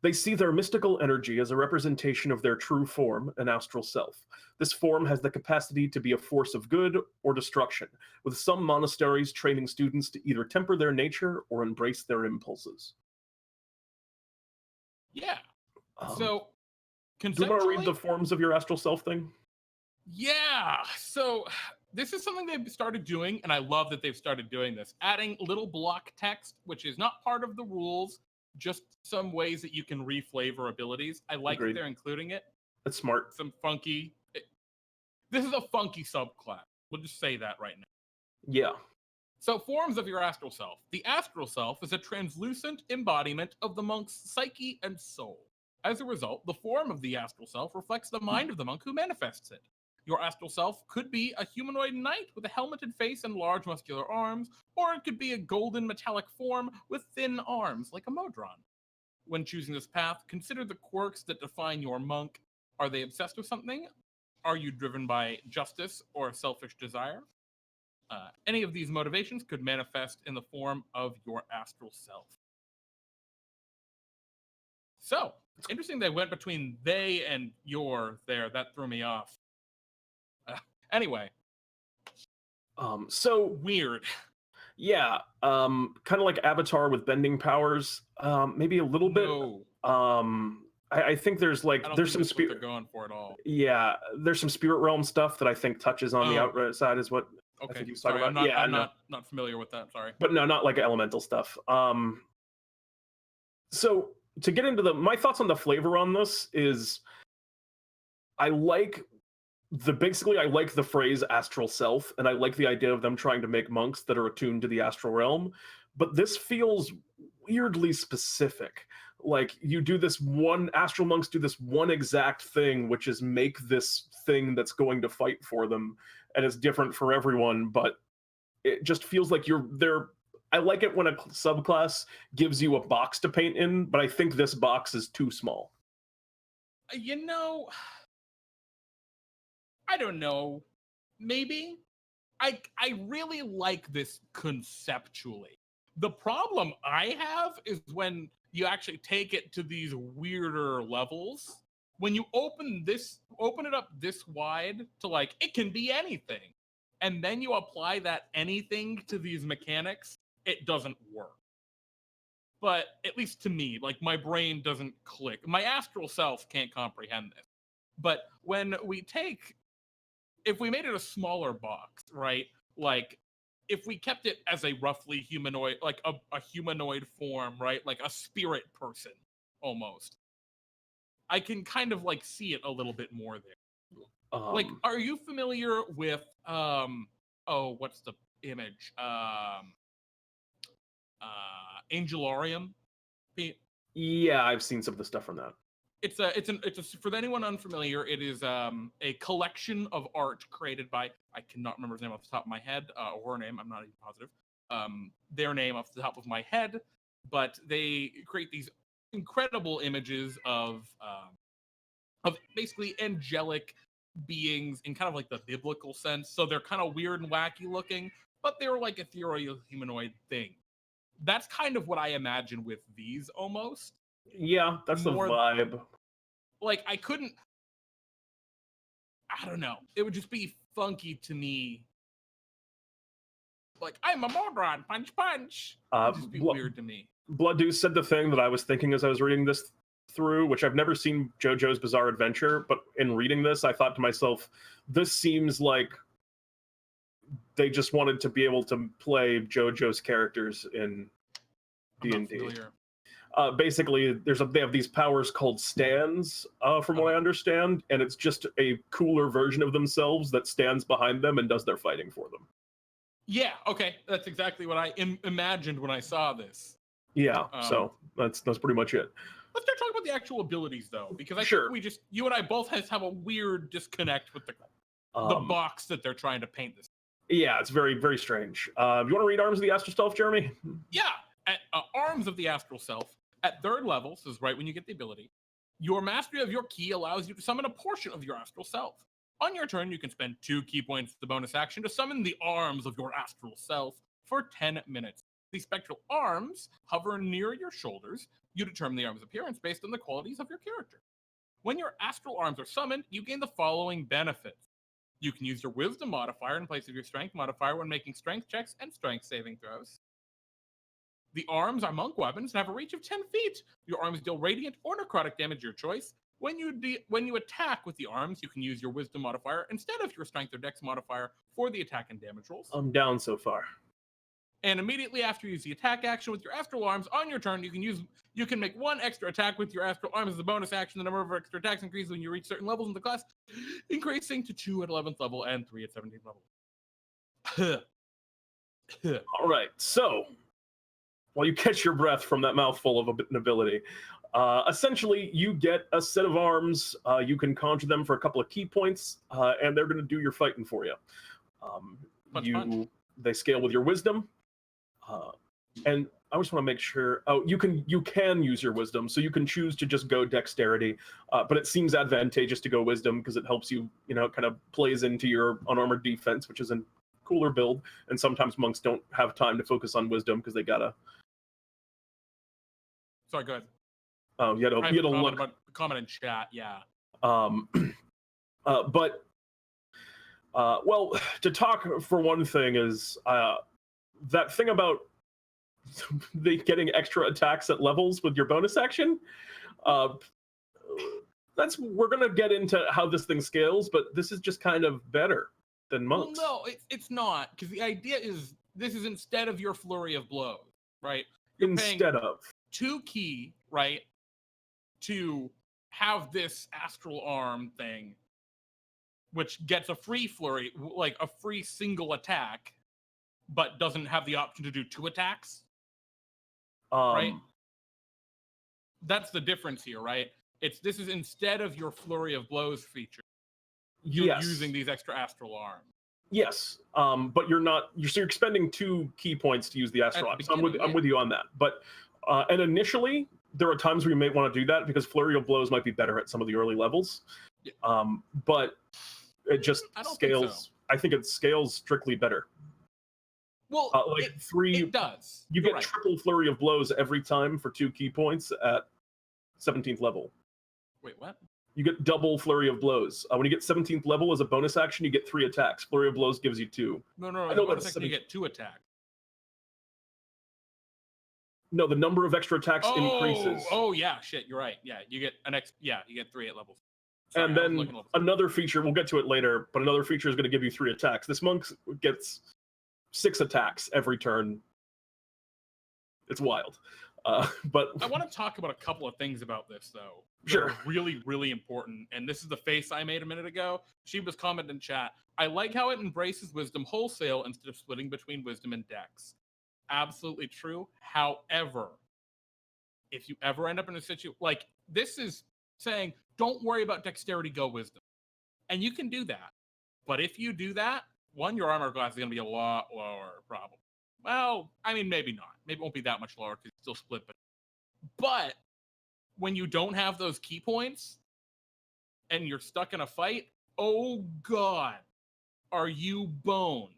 They see their mystical energy as a representation of their true form, an astral self. This form has the capacity to be a force of good or destruction, with some monasteries training students to either temper their nature or embrace their impulses. Yeah. So, do you want to read the conceptually, forms of your astral self thing? yeah. So, this is something they've started doing, and I love that they've started doing this. Adding little block text, which is not part of the rules, just some ways that you can reflavor abilities. I like that Agreed. they're including it. That's smart. Some funky. This is a funky subclass. We'll just say that right now. Yeah. So, forms of your astral self. The astral self is a translucent embodiment of the monk's psyche and soul. As a result, the form of the astral self reflects the mind of the monk who manifests it. Your astral self could be a humanoid knight with a helmeted face and large muscular arms, or it could be a golden metallic form with thin arms, like a Modron. When choosing this path, consider the quirks that define your monk. Are they obsessed with something? Are you driven by justice or a selfish desire? Any of these motivations could manifest in the form of your astral self. So, interesting they went between they and your there. That threw me off. Anyway. So weird. Yeah, kind of like Avatar with bending powers. Maybe a little bit. I think there's some spirit. They're going for it all. Yeah, there's some spirit realm stuff that I think touches on the outside, is what I think he was talking about. I'm not familiar with that. Sorry, but no, not like elemental stuff. So to get into my thoughts on the flavor on this is, I like the phrase astral self, and I like the idea of them trying to make monks that are attuned to the astral realm, but this feels weirdly specific. Like, astral monks do this one exact thing, which is make this thing that's going to fight for them, and it's different for everyone, but it just feels like I like it when a subclass gives you a box to paint in, but I think this box is too small. I don't know. Maybe. I really like this conceptually. The problem I have is when you actually take it to these weirder levels. When you open it up this wide to it can be anything. And then you apply that anything to these mechanics, it doesn't work. But at least to me, my brain doesn't click. My astral self can't comprehend this. But if we made it a smaller box, right? If we kept it as a roughly humanoid, a humanoid form, right? Like a spirit person, almost. I can kind of see it a little bit more there. Are you familiar with what's the image? Angelarium? Yeah, I've seen some of the stuff from that. It's for anyone unfamiliar, it is a collection of art created by, I cannot remember his name off the top of my head, or her name, I'm not even positive. Their name off the top of my head, but they create these incredible images of basically angelic beings in kind of the biblical sense. So they're kind of weird and wacky looking, but they're like ethereal humanoid thing. That's kind of what I imagine with these almost. Yeah, that's the vibe. I don't know. It would just be funky to me. I'm a Modron, punch. It would just be weird to me. Blood Deuce said the thing that I was thinking as I was reading this through, which I've never seen JoJo's Bizarre Adventure, but in reading this, I thought to myself, this seems like they just wanted to be able to play JoJo's characters in D&D. Basically, they have these powers called stands, from what I understand, and it's just a cooler version of themselves that stands behind them and does their fighting for them. Yeah, okay, that's exactly what I imagined when I saw this. Yeah, so that's pretty much it. Let's start talking about the actual abilities, though, because I think you and I both have a weird disconnect with the box that they're trying to paint this. Yeah, it's very, very strange. You want to read Arms of the Astral Self, Jeremy? Yeah, at Arms of the Astral Self, at 3rd level, so this is right when you get the ability, your mastery of your key allows you to summon a portion of your astral self. On your turn, you can spend 2 key points as the bonus action to summon the arms of your astral self for 10 minutes. The spectral arms hover near your shoulders. You determine the arm's appearance based on the qualities of your character. When your astral arms are summoned, you gain the following benefits. You can use your wisdom modifier in place of your strength modifier when making strength checks and strength saving throws. The arms are monk weapons and have a reach of 10 feet. Your arms deal radiant or necrotic damage, your choice. When you attack with the arms, you can use your wisdom modifier instead of your strength or dex modifier for the attack and damage rolls. I'm down so far. And immediately after you use the attack action with your astral arms, on your turn, you can make 1 extra attack with your astral arms as a bonus action. The number of extra attacks increases when you reach certain levels in the class, increasing to 2 at 11th level and 3 at 17th level. All right, so while you catch your breath from that mouthful of an ability, essentially you get a set of arms. You can conjure them for a couple of key points, and they're going to do your fighting for you. They scale with your wisdom, and I just want to make sure. Oh, you can use your wisdom, so you can choose to just go dexterity, but it seems advantageous to go wisdom because it helps you. It kind of plays into your unarmored defense, which is a cooler build. And sometimes monks don't have time to focus on wisdom because they gotta. Sorry, go ahead. Oh, you had to look. Comment in chat, yeah. Well, to talk for one thing is that thing about getting extra attacks at levels with your bonus action. We're gonna get into how this thing scales, but this is just kind of better than monks. Well, no, it's not, because the idea is this is instead of your flurry of blows, right? Instead of 2 key, right, to have this astral arm thing, which gets a free flurry, like a free single attack, but doesn't have the option to do 2 attacks. Right? That's the difference here, right? This is instead of your flurry of blows feature. You're using these extra astral arms. Yes, but you're expending 2 key points to use the astral arm. So I'm with you on that. But and initially, there are times where you may want to do that because flurry of blows might be better at some of the early levels. Yeah. But it just scales. Think so. I think it scales strictly better. Well, it does. You get triple flurry of blows every time for 2 key points at 17th level. Wait, what? You get double flurry of blows. When you get 17th level as a bonus action, you get 3 attacks. Flurry of blows gives you 2. No. I know bonus action, you get 2 attacks. No, the number of extra attacks increases. Oh yeah, shit, you're right. Yeah, you get you get 3 at levels. Sorry, and then another feature, we'll get to it later, but another feature is going to give you 3 attacks. This monk gets 6 attacks every turn. It's wild. But I want to talk about a couple of things about this, though. Sure. Really, really important. And this is the face I made a minute ago. She was commenting in chat. I like how it embraces wisdom wholesale instead of splitting between wisdom and dex. Absolutely true. However, if you ever end up in a situation like this is saying, don't worry about dexterity, go wisdom. And you can do that. But if you do that, one, your armor class is going to be a lot lower, probably. Well, I mean, maybe not. Maybe it won't be that much lower because it's still split. But when you don't have those key points and you're stuck in a fight, oh God, are you boned?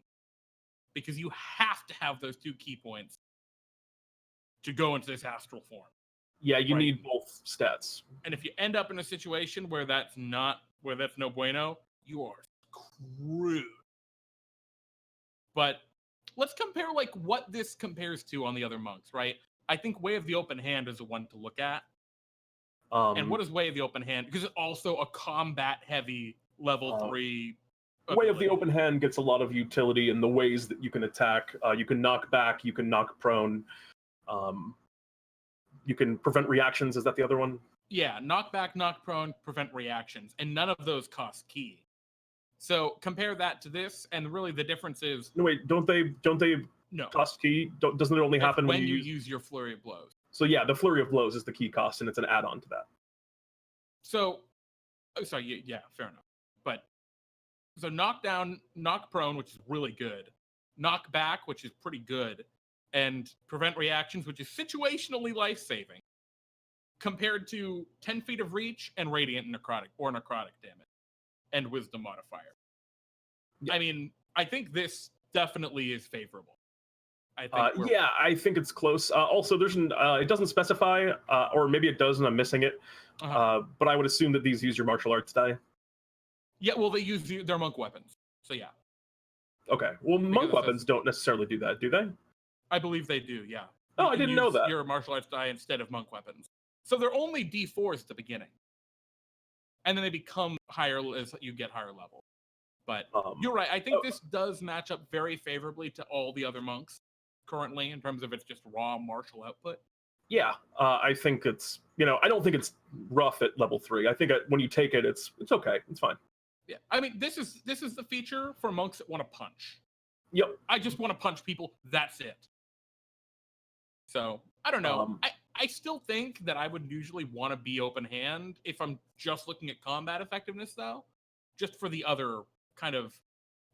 Because you have to have those 2 key points to go into this astral form. Yeah, you need both stats. And if you end up in a situation where that's no bueno, you are screwed. But let's compare what this compares to on the other monks, right? I think Way of the Open Hand is the one to look at. And what is Way of the Open Hand? Because it's also a combat-heavy level 3 Way of the Open Hand gets a lot of utility in the ways that you can attack. You can knock back, you can knock prone, you can prevent reactions. Is that the other one? Yeah, knock back, knock prone, prevent reactions, and none of those cost key. So compare that to this, and really the difference is... No, wait, don't they cost key? Doesn't it only happen when you use your Flurry of Blows? So yeah, the Flurry of Blows is the key cost, and it's an add-on to that. So, sorry, yeah, fair enough. But, so knock down, knock prone, which is really good. Knock back, which is pretty good. And prevent reactions, which is situationally life-saving. Compared to 10 feet of reach and radiant necrotic damage. And wisdom modifier. Yeah. I mean, I think this definitely is favorable. I think it's close. Also, there's it doesn't specify, or maybe it does and I'm missing it. But I would assume that these use your martial arts die. Yeah, well, they use their monk weapons. So yeah. Okay. Well, monk weapons don't necessarily do that, do they? I believe they do, yeah. Oh, I didn't know that. Your martial arts die instead of monk weapons. So they're only D4s at the beginning. And then they become higher as you get higher level. But you're right. I think this does match up very favorably to all the other monks currently in terms of its just raw martial output. Yeah, I think it's, I don't think it's rough at level 3. I think when you take it, it's okay. It's fine. Yeah, I mean, this is the feature for monks that want to punch. Yep. I just want to punch people. That's it. So, I don't know. I still think that I would usually want to be open hand if I'm just looking at combat effectiveness, though. Just for the other kind of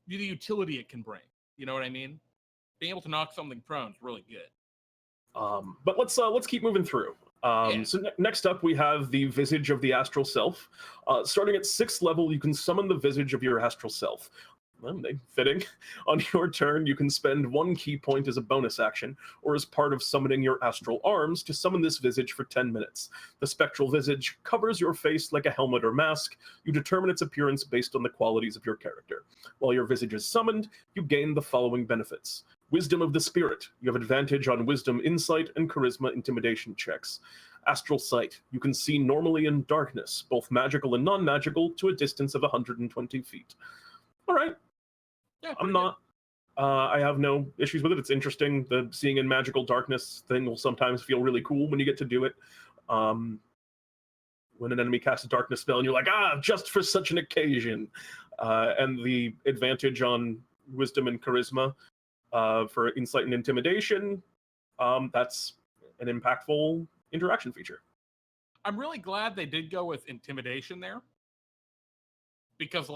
the utility it can bring. You know what I mean? Being able to knock something prone is really good. But let's keep moving through. So next up, we have the Visage of the Astral Self. Starting at 6th level, you can summon the Visage of your Astral Self. Well, fitting. On your turn, you can spend 1 key point as a bonus action, or as part of summoning your astral arms to summon this visage for 10 minutes. The spectral visage covers your face like a helmet or mask. You determine its appearance based on the qualities of your character. While your visage is summoned, you gain the following benefits. Wisdom of the Spirit. You have advantage on Wisdom, Insight, and Charisma Intimidation checks. Astral Sight. You can see normally in darkness, both magical and non-magical, to a distance of 120 feet. All right. Yeah, I have no issues with it. It's interesting. The seeing in magical darkness thing will sometimes feel really cool when you get to do it. When an enemy casts a darkness spell and you're like, just for such an occasion. And the advantage on Wisdom and Charisma for Insight and Intimidation, that's an impactful interaction feature. I'm really glad they did go with Intimidation there. Because,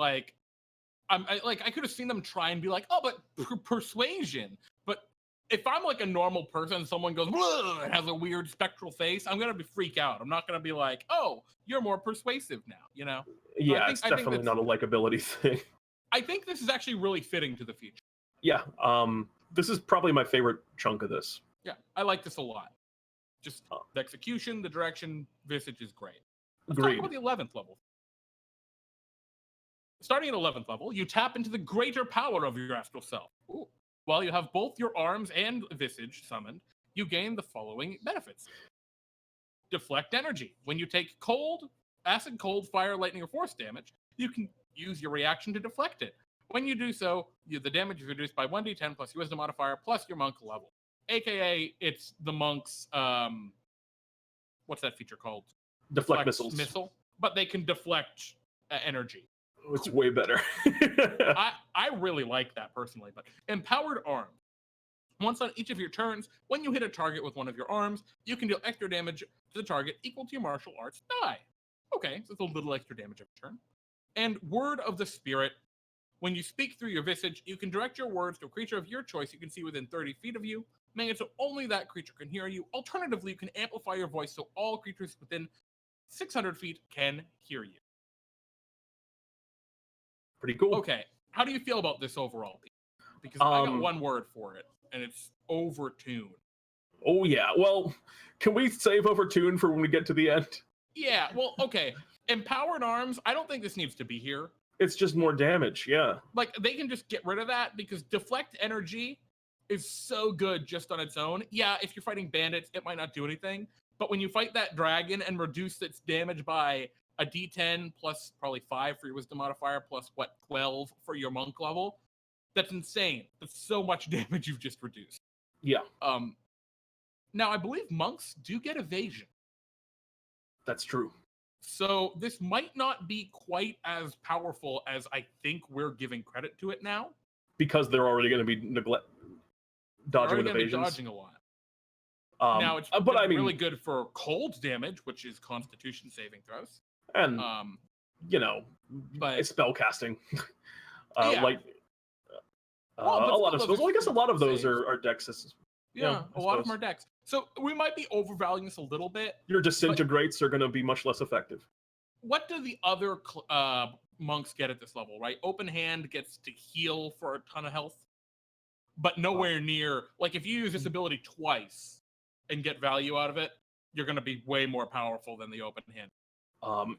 I could have seen them try and be like, but persuasion. But if I'm like a normal person, someone goes, and has a weird spectral face, I'm going to freak out. I'm not going to be like, you're more persuasive now, Yeah, so it's definitely not a likability thing. I think this is actually really fitting to the feature. Yeah, this is probably my favorite chunk of this. Yeah, I like this a lot. Just the execution, the direction, Visage is great. Let's Agreed. talk about the 11th level. Starting at 11th level, you tap into the greater power of your astral self. Ooh. While you have both your arms and Visage summoned, you gain the following benefits. Deflect energy. When you take cold, acid, cold, fire, lightning, or force damage, you can use your reaction to deflect it. When you do so, the damage is reduced by 1d10 plus your wisdom modifier plus your monk level. AKA, it's the monk's, what's that feature called? Deflect missiles. Missile. But they can deflect energy. It's way better. I really like that personally, but Empowered Arm. Once on each of your turns, when you hit a target with one of your arms, you can deal extra damage to the target equal to your martial arts die. Okay, so it's a little extra damage every turn. And Word of the Spirit. When you speak through your visage, you can direct your words to a creature of your choice you can see within 30 feet of you, making it so only that creature can hear you. Alternatively, you can amplify your voice so all creatures within 600 feet can hear you. Pretty cool. Okay, how do you feel about this overall, Pete? Because I got one word for it, and it's overtune. Oh, yeah. Well, can we save overtune for when we get to the end? Yeah, well, okay. Empowered Arms, I don't think this needs to be here. It's just more damage, yeah. Like, they can just get rid of that, because Deflect Energy is so good just on its own. Yeah, if you're fighting bandits, it might not do anything, but when you fight that dragon and reduce its damage by a D10 plus probably 5 for your wisdom modifier plus 12 for your monk level. That's insane. That's so much damage you've just reduced. Yeah. Now I believe monks do get evasion. That's true. So this might not be quite as powerful as I think we're giving credit to it now. Because they're already going to be dodging with evasions. Dodging a lot. Now it's really good for cold damage, which is Constitution saving throws, and spell casting. A lot of spells. Well, I guess a lot of those are Dex. Yeah, a lot of them are Dex. So we might be overvaluing this a little bit. Your disintegrates are going to be much less effective. What do the other monks get at this level? Right, Open Hand gets to heal for a ton of health, but nowhere near. Like if you use this ability twice and get value out of it, you're going to be way more powerful than the Open Hand. Well,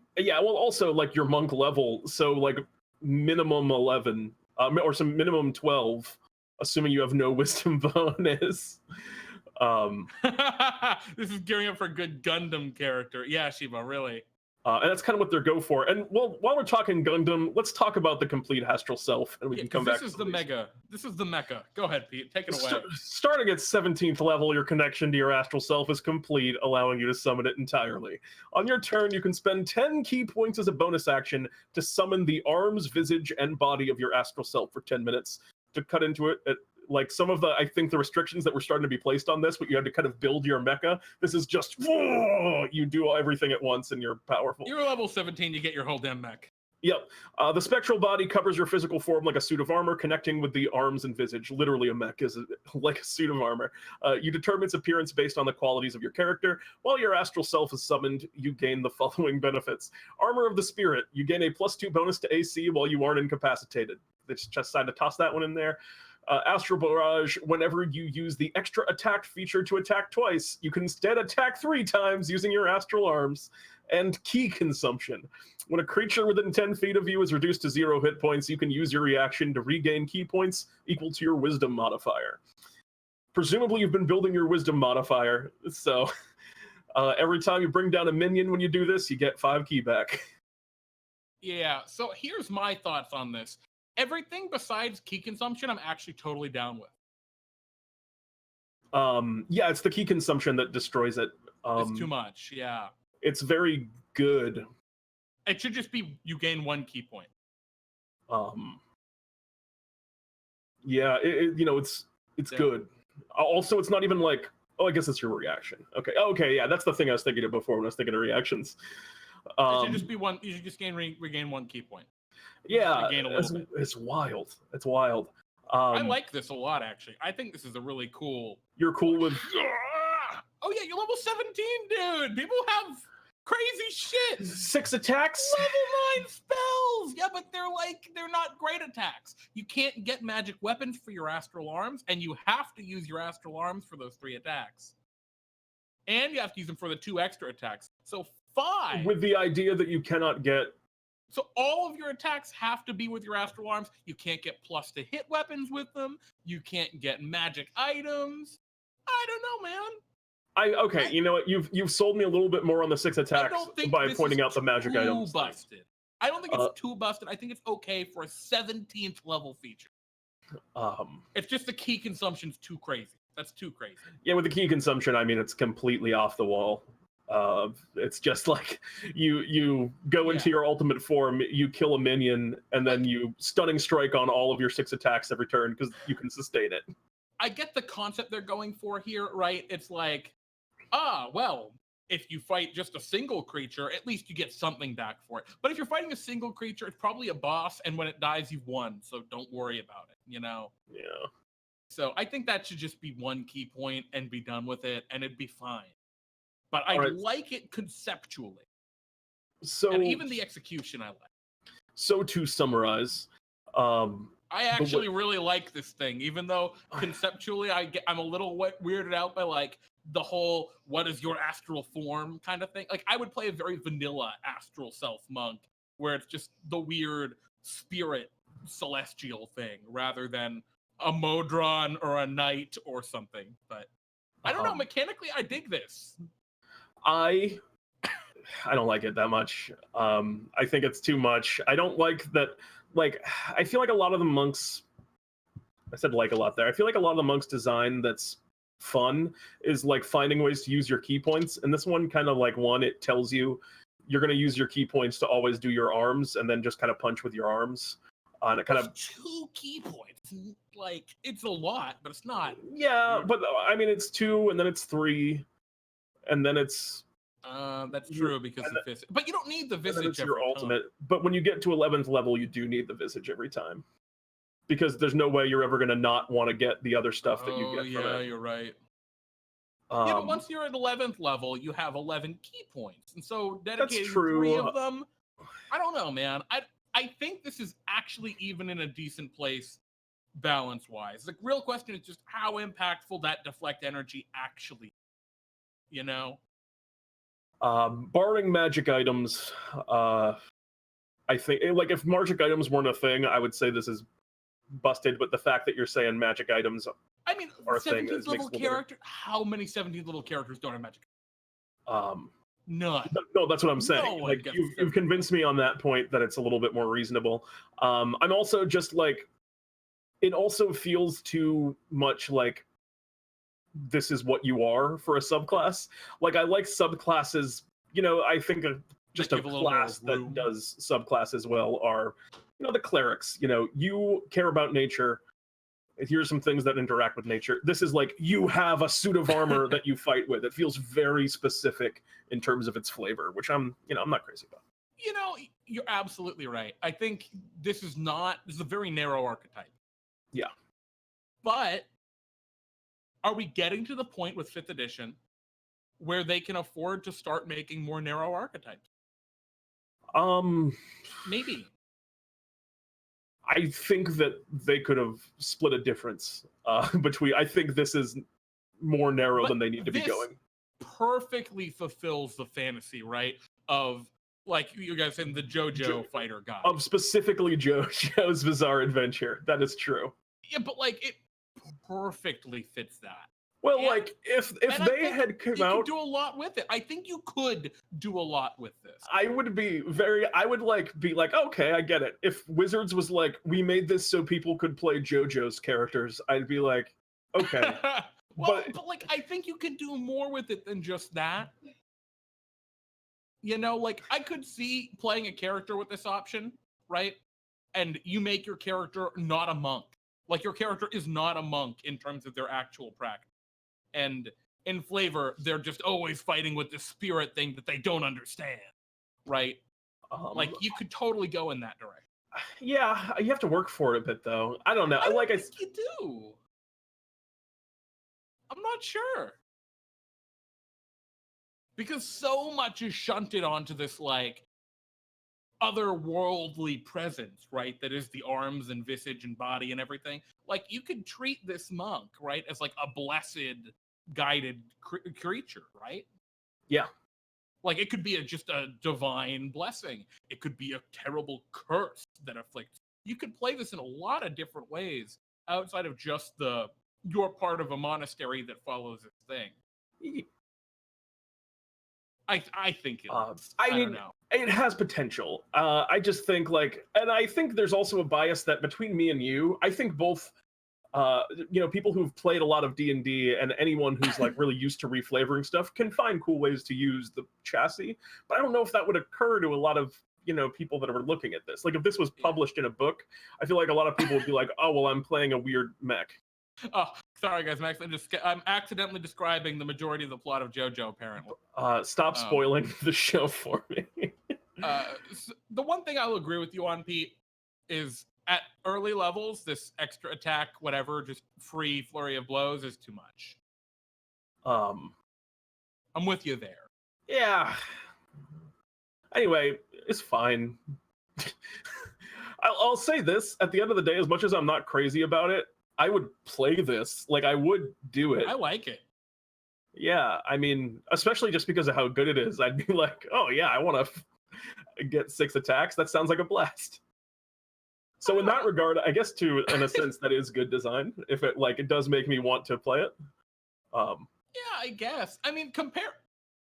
also like your monk level, so like minimum 11 or some minimum 12, assuming you have no wisdom bonus. This is gearing up for a good Gundam character. Yeah, Shiva, really. And that's kind of what they're go for. And well, while we're talking Gundam, let's talk about the complete Astral Self, and we can come back. This is the mecha. Go ahead, Pete. Take it away. Starting at 17th level, your connection to your Astral Self is complete, allowing you to summon it entirely. On your turn, you can spend 10 key points as a bonus action to summon the arms, visage, and body of your Astral Self for 10 minutes. To cut into it at like some of the restrictions that were starting to be placed on this, but you had to kind of build your mecha. This is just you do everything at once and you're powerful. You're level 17, you get your whole damn mech. Yep. The spectral body covers your physical form like a suit of armor, connecting with the arms and visage. Literally, a mech is like a suit of armor. You determine its appearance based on the qualities of your character. While your Astral Self is summoned, you gain the following benefits. Armor of the Spirit. You gain a +2 bonus to AC while you aren't incapacitated. They just decided to toss that one in there. Astro Barrage, whenever you use the extra attack feature to attack twice, you can instead attack 3 times using your astral arms. And Key Consumption. When a creature within 10 feet of you is reduced to 0 hit points, you can use your reaction to regain key points equal to your wisdom modifier. Presumably you've been building your wisdom modifier, so every time you bring down a minion when you do this, you get 5 key back. Yeah, so here's my thoughts on this. Everything besides key consumption, I'm actually totally down with. Yeah, it's the key consumption that destroys it. It's too much, yeah. It's very good. It should just be you gain 1 key point. Yeah, it's good. Also, it's not even like, I guess it's your reaction. Okay, yeah, that's the thing I was thinking of before when I was thinking of reactions. It should just be 1. You should just regain 1 key point. Yeah, it's wild. It's wild. I like this a lot, actually. I think this is a really cool. You're cool with. Oh yeah, you're level 17, dude. People have crazy shit. 6 attacks. Level 9 spells. Yeah, but they're not great attacks. You can't get magic weapons for your astral arms, and you have to use your astral arms for those 3 attacks. And you have to use them for the 2 extra attacks. So 5. With the idea that you cannot get. So all of your attacks have to be with your astral arms. You can't get plus to hit weapons with them. You can't get magic items. I don't know, man. You know what? You've sold me a little bit more on the 6 attacks by pointing out the magic items. Busted. I don't think it's too busted. I think it's okay for a 17th level feature. It's just the key consumption's too crazy. That's too crazy. Yeah, with the key consumption, I mean, it's completely off the wall. It's just like you go into your ultimate form, you kill a minion, and then you stunning strike on all of your 6 attacks every turn because you can sustain it. I get the concept they're going for here, right? It's like, well, if you fight just a single creature, at least you get something back for it. But if you're fighting a single creature, it's probably a boss, and when it dies, you've won, so don't worry about it, Yeah. So I think that should just be 1 key point and be done with it, and it'd be fine. But I like it conceptually. And even the execution I like. So to summarize, I actually really like this thing, even though conceptually I'm a little weirded out by like the whole what is your astral form kind of thing. Like I would play a very vanilla astral self monk where it's just the weird spirit celestial thing rather than a Modron or a knight or something. But I don't know, mechanically I dig this. I don't like it that much. I think it's too much. I don't like that. Like, I feel like a lot of the monks. I said like a lot there. I feel like a lot of the monks' design that's fun is like finding ways to use your key points. And this one kind of like it tells you you're going to use your key points to always do your arms and then just kind of punch with your arms. And it kind of 2 key points. Like, it's a lot, but it's not. Yeah, but I mean, it's 2 and then it's 3 and then it's. That's true because of Visage. But you don't need the Visage it's every your ultimate. But when you get to 11th level, you do need the Visage every time. Because there's no way you're ever going to not want to get the other stuff that you get from it. Yeah, you're right. Yeah, but once you're at 11th level, you have 11 key points. And so dedicating 3 of them, I don't know, man. I think this is actually even in a decent place balance-wise. The real question is just how impactful that deflect energy actually, you know? Barring magic items, I think, like, if magic items weren't a thing, I would say this is busted, but the fact that you're saying magic items I mean, are a thing 17th level character, how many 17th level characters don't have magic? None. No, that's what I'm saying. No one like gets you've convinced me on that point that it's a little bit more reasonable. I'm also just like, it also feels too much like this is what you are for a subclass. Like, I like subclasses, I think just a class that does subclasses well are, the clerics. You care about nature. Here's some things that interact with nature. This is like, you have a suit of armor that you fight with. It feels very specific in terms of its flavor, which I'm not crazy about. You're absolutely right. I think this is a very narrow archetype. Yeah. But are we getting to the point with 5th edition where they can afford to start making more narrow archetypes? Maybe. I think that they could have split a difference between. I think this is more narrow than they need to be going. Perfectly fulfills the fantasy, right? Of, like you guys said, the JoJo fighter guy. Of specifically JoJo's Bizarre Adventure. That is true. Yeah, but like it perfectly fits that. Well, like if they had come out, you could do a lot with it. I think you could do a lot with this. I would be like, okay, I get it. If Wizards was like, we made this so people could play JoJo's characters, I'd be like, okay. but like, I think you could do more with it than just that. Like, I could see playing a character with this option, right? And you make your character not a monk. Like, your character is not a monk in terms of their actual practice. And in flavor, they're just always fighting with this spirit thing that they don't understand, right? Like, you could totally go in that direction. Yeah, you have to work for it a bit, though. I don't know. I think you do. I'm not sure. Because so much is shunted onto this, like, otherworldly presence, right? That is the arms and visage and body and everything. Like, you could treat this monk, right, as like a blessed, guided creature, right? Yeah. Like, it could be just a divine blessing. It could be a terrible curse that afflicts. You could play this in a lot of different ways outside of just you're part of a monastery that follows its thing. I think it is. I don't know. It has potential. I just think and I think there's also a bias that between me and you, I think both, people who've played a lot of D&D and anyone who's like really used to reflavoring stuff can find cool ways to use the chassis. But I don't know if that would occur to a lot of, people that are looking at this. Like, if this was published in a book, I feel like a lot of people would be like, oh, well, I'm playing a weird mech. Oh, sorry, guys. I'm accidentally describing the majority of the plot of JoJo, apparently. Stop spoiling the show for me. So the one thing I'll agree with you on, Pete, is at early levels, this extra attack, whatever, just free flurry of blows is too much. I'm with you there. Yeah. Anyway, it's fine. I'll say this, at the end of the day, as much as I'm not crazy about it, I would play this. Like, I would do it. I like it. Yeah, I mean, especially just because of how good it is. I'd be like, oh yeah, I want to get 6 attacks. That sounds like a blast. So in that regard, I guess in a sense, that is good design. If it does make me want to play it. Yeah, I guess. I mean,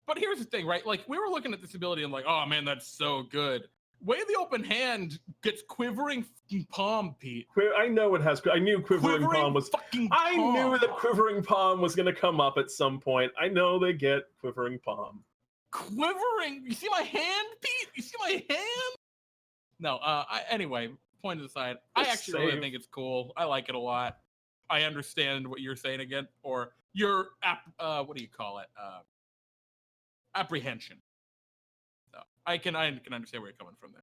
But here's the thing, right? Like, we were looking at this ability and like, oh man, that's so good. Way the Open Hand gets Quivering Palm, Pete. I know it has. I knew Quivering Palm was. I knew that Quivering Palm was going to come up at some point. I know they get Quivering Palm. Quivering. You see my hand, Pete? You see my hand? No. Anyway, point aside, I actually really think it's cool. I like it a lot. I understand what you're saying again, or your what do you call it? Apprehension. So I can understand where you're coming from there.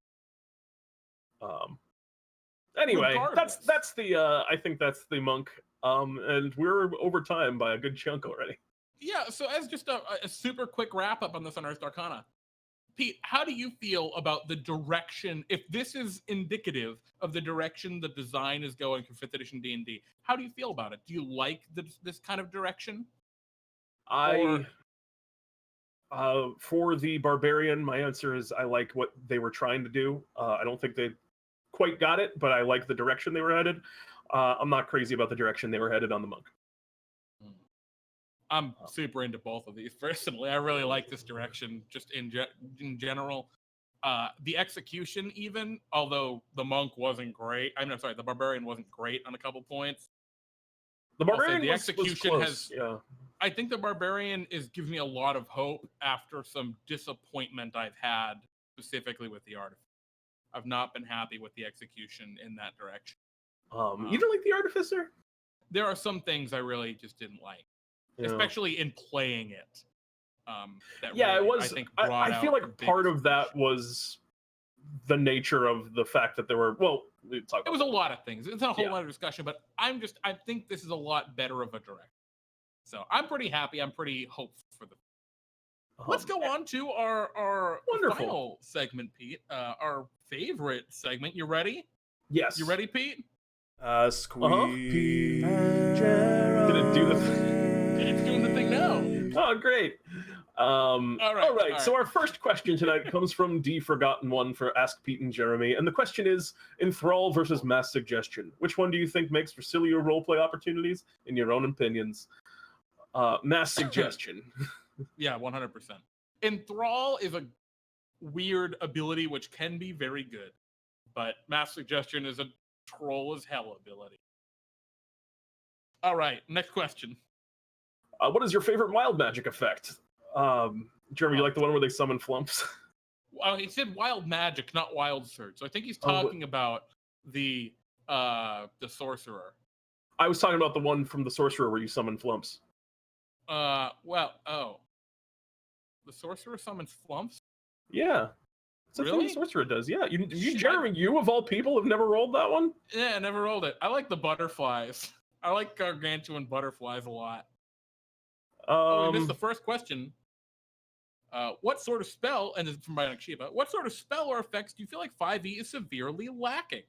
Anyway, that's the I think that's the monk. And we're over time by a good chunk already. Yeah, so as just a super quick wrap up on this Unearthed Arcana, Pete, how do you feel about the direction, if this is indicative of the direction the design is going for 5th edition D&D, how do you feel about it? Do you like this kind of direction? For the Barbarian, my answer is I like what they were trying to do. I don't think they quite got it, but I like the direction they were headed. I'm not crazy about the direction they were headed on the monk. I'm super into both of these personally. I really like this direction just in general. The execution, even, although the monk wasn't great. I'm sorry, the Barbarian wasn't great on a couple points. The Barbarian the execution was close, yeah. I think the Barbarian gives me a lot of hope after some disappointment I've had, specifically with the Artificer. I've not been happy with the execution in that direction. You don't like the Artificer? There are some things I really just didn't like, especially in playing it. It was. I feel like part of that was the nature of the fact that there were. Well, it was a lot of things. It's not a whole lot of discussion, but I think this is a lot better of a direction. So I'm pretty happy. I'm pretty hopeful for the. Let's go on to our final segment, Pete. Our favorite segment. You ready? Yes. You ready, Pete? Squeeze. Did it do the thing? It's doing the thing now. Oh, great. All right. So our first question tonight comes from D Forgotten One for Ask Pete and Jeremy, and the question is: Enthrall versus Mass Suggestion. Which one do you think makes for sillier roleplay opportunities, in your own opinions? Mass Suggestion. Yeah, 100%. Enthrall is a weird ability which can be very good, but Mass Suggestion is a troll as hell ability. All right, next question. What is your favorite wild magic effect? Jeremy, you like the one where they summon flumps? Well, he said wild magic, not wild surge. So I think he's talking about the sorcerer. I was talking about the one from the sorcerer where you summon flumps. The sorcerer summons flumps? Yeah. That's really? What the sorcerer does. Yeah. Jeremy, you of all people have never rolled that one? Yeah, I never rolled it. I like the butterflies. I like gargantuan butterflies a lot. We missed the first question. What sort of spell, and this is from Bionic Shiva, what sort of spell or effects do you feel like 5e is severely lacking?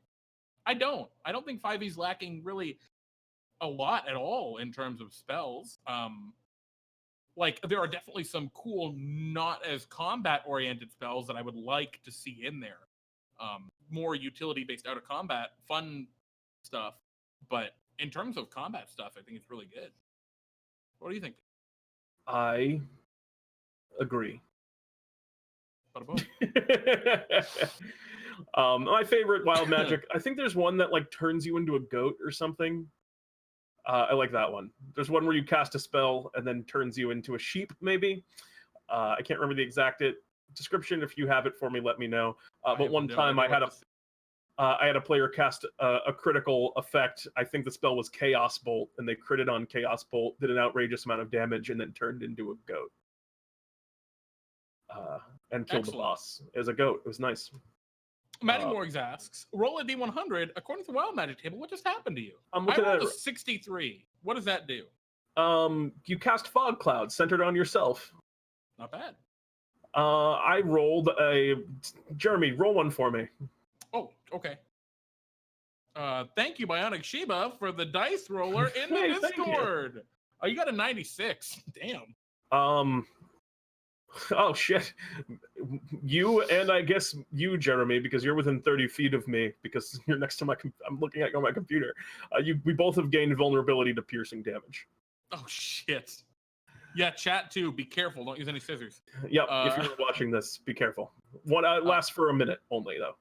I don't think 5e is lacking really a lot at all in terms of spells. Like, there are definitely some cool, not as combat-oriented spells that I would like to see in there. More utility-based out of combat, fun stuff. But in terms of combat stuff, I think it's really good. What do you think? I agree. My favorite wild magic, I think there's one that like turns you into a goat or something. I like that one. There's one where you cast a spell and then turns you into a sheep, maybe. I can't remember the exact description. If you have it for me, let me know. But one time I had a player cast a critical effect. I think the spell was Chaos Bolt, and they critted on Chaos Bolt, did an outrageous amount of damage, and then turned into a goat. And killed the boss as a goat. It was nice. Matty Morgs asks, roll a D100. According to the Wild Magic table, what just happened to you? I rolled a 63. What does that do? You cast Fog Cloud centered on yourself. Not bad. I rolled a... Jeremy, roll one for me. Oh, okay. Thank you, Bionic Shiba, for the dice roller in the Discord. Oh, you got a 96. Damn. Oh shit. You and I guess you, Jeremy, because you're within 30 feet of me, because you're next to I'm looking at my computer. We both have gained vulnerability to piercing damage. Oh shit. Yeah, chat too. Be careful. Don't use any scissors. Yep. If you're watching this, be careful. One lasts for a minute only, though.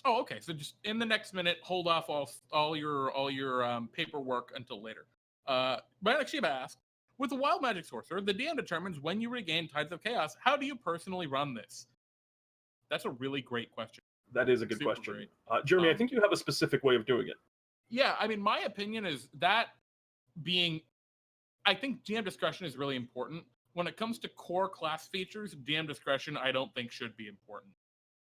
Oh, okay. So just in the next minute, hold off all your paperwork until later. But actually, I asked, with the Wild Magic Sorcerer, the DM determines when you regain Tides of Chaos. How do you personally run this? That's a really great question. That is a good question. Jeremy, I think you have a specific way of doing it. Yeah, I mean, my opinion is that being, I think DM discretion is really important. When it comes to core class features, DM discretion, I don't think should be important.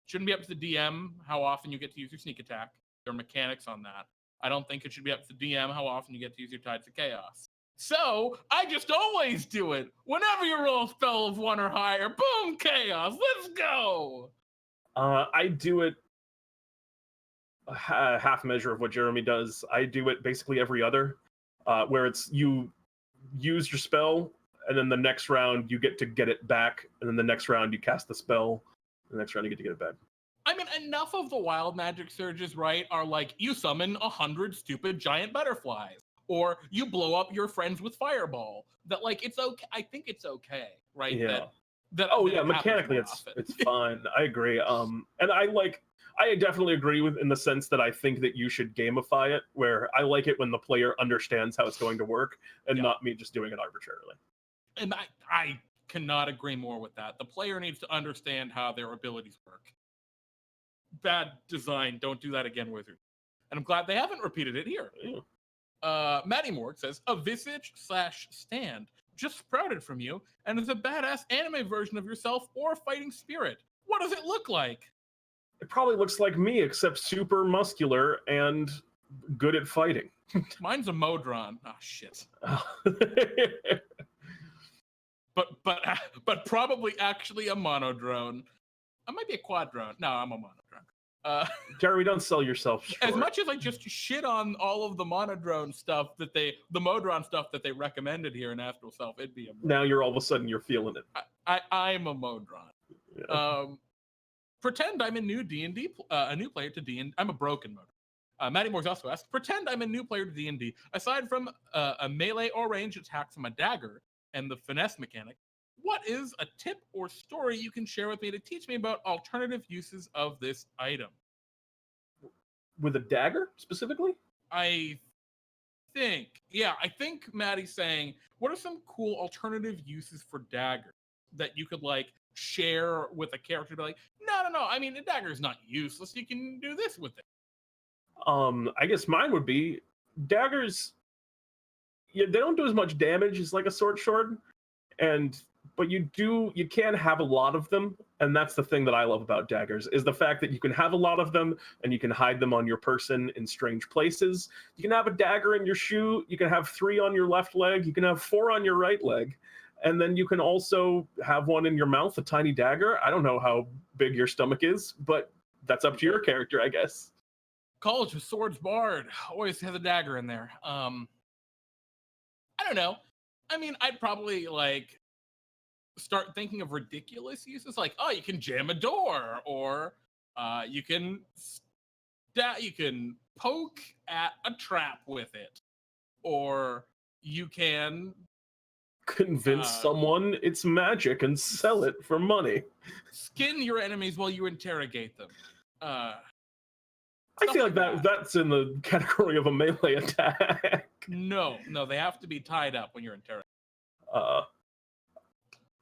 Shouldn't be up to the DM how often you get to use your sneak attack. There are mechanics on that. I don't think it should be up to the DM how often you get to use your Tides of Chaos. So, I just always do it. Whenever you roll a spell of 1 or higher, boom, chaos, let's go! I do it half measure of what Jeremy does. I do it basically every other, where it's you use your spell, and then the next round you get to get it back, and then the next round you cast the spell, the next round you get to get it back. I mean, enough of the Wild Magic Surges, right, are like, you summon 100 stupid giant butterflies, or you blow up your friends with fireball. That, like, it's okay. I think it's okay, right? Yeah. That mechanically it's fine. I agree. And I definitely agree with, in the sense that I think that you should gamify it, where I like it when the player understands how it's going to work and not me just doing it arbitrarily. And I cannot agree more with that. The player needs to understand how their abilities work. Bad design. Don't do that again, Wizard. And I'm glad they haven't repeated it here. Yeah. Maddie Morg says, a visage/stand just sprouted from you and is a badass anime version of yourself or fighting spirit. What does it look like? It probably looks like me, except super muscular and good at fighting. Mine's a Modron. Oh, shit. But probably actually a monodrone. I might be a quadrone. No, I'm a monodrone. Jeremy, don't sell yourself short. As much as I just shit on all of the monodrone stuff the Modron stuff that they recommended here in Astral Self, it'd be a now you're all of a sudden you're feeling it. I'm a Modron. Yeah. Pretend I'm a new D&D, a new player to D&D. I'm a broken Modron. Maddie Moore's also asked, pretend I'm a new player to D&D. Aside from a melee or range attack from a dagger and the finesse mechanic, what is a tip or story you can share with me to teach me about alternative uses of this item? With a dagger, specifically? I think Maddie's saying, what are some cool alternative uses for dagger that you could, like, share with a character to be like, no, I mean, the dagger is not useless. You can do this with it. I guess mine would be daggers. Yeah, they don't do as much damage as like a sword, but you can have a lot of them, and that's the thing that I love about daggers, is the fact that you can have a lot of them and you can hide them on your person in strange places. You can have a dagger in your shoe, you can have 3 on your left leg, you can have 4 on your right leg, and then you can also have one in your mouth, a tiny dagger. I don't know how big your stomach is, but that's up to your character, I guess. College of Swords Bard always has a dagger in there. I don't know. I mean, I'd probably, like, start thinking of ridiculous uses, like, oh, you can jam a door, or you can poke at a trap with it, or you can convince someone it's magic and sell it for money. Skin your enemies while you interrogate them. I feel like that's in the category of a melee attack. No, they have to be tied up when you're interrogating.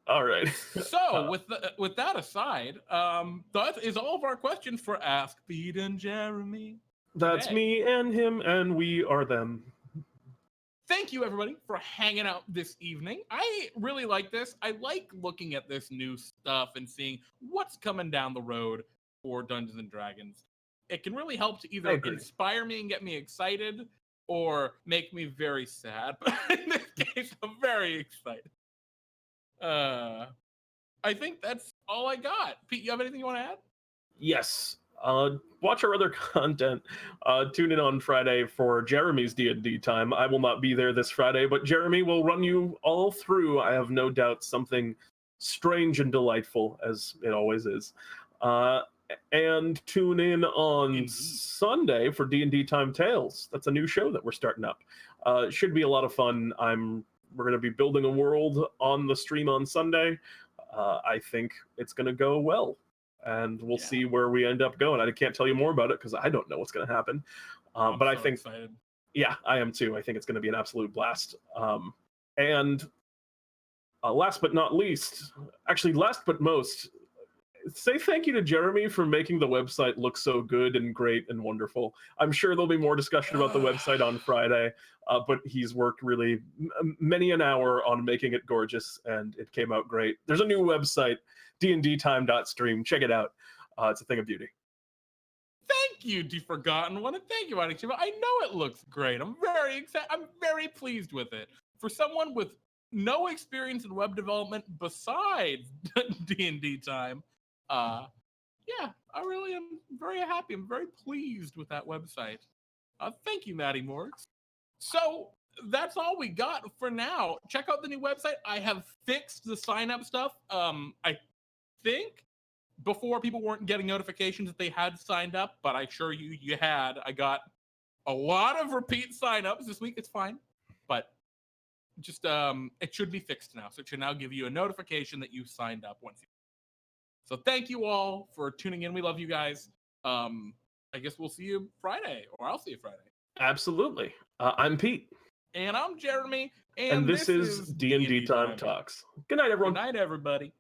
All right. So, with that aside, that is all of our questions for Ask Pete and Jeremy. That's me and him, and we are them. Thank you, everybody, for hanging out this evening. I really like this. I like looking at this new stuff and seeing what's coming down the road for Dungeons & Dragons. It can really help to either inspire me and get me excited, or make me very sad. But in this case, I'm very excited. I think that's all I got. Pete, you have anything you want to add? Yes. Watch our other content. Tune in on Friday for Jeremy's D&D time. I will not be there this Friday, but Jeremy will run you all through, I have no doubt, something strange and delightful, as it always is. And tune in on Sunday for DnDTime Tales. That's a new show that we're starting up. It should be a lot of fun. I'm We're going to be building a world on the stream on Sunday. I think it's going to go well, and we'll see where we end up going. I can't tell you more about it because I don't know what's going to happen. But I think, excited. Yeah, I am too. I think it's going to be an absolute blast. And last but not least, actually last but most, say thank you to Jeremy for making the website look so good and great and wonderful. I'm sure there'll be more discussion about the website on Friday, but he's worked really many an hour on making it gorgeous, and it came out great. There's a new website, DnDTime.stream. Check it out. It's a thing of beauty. Thank you, The Forgotten One, and thank you, Anichiba. I know it looks great. I'm very excited. I'm very pleased with it. For someone with no experience in web development besides D&D Time, yeah, I really am very happy. I'm very pleased with that website. Thank you, Maddie Morgs. So that's all we got for now. Check out the new website. I have fixed the sign-up stuff. I think before people weren't getting notifications that they had signed up, but I assure you had. I got a lot of repeat sign-ups this week. It's fine, but just it should be fixed now. So it should now give you a notification that you signed up once you. So thank you all for tuning in. We love you guys. I guess we'll see you Friday, or I'll see you Friday. Absolutely. I'm Pete. And I'm Jeremy. And this is DnDTime Talks. Good night, everyone. Good night, everybody.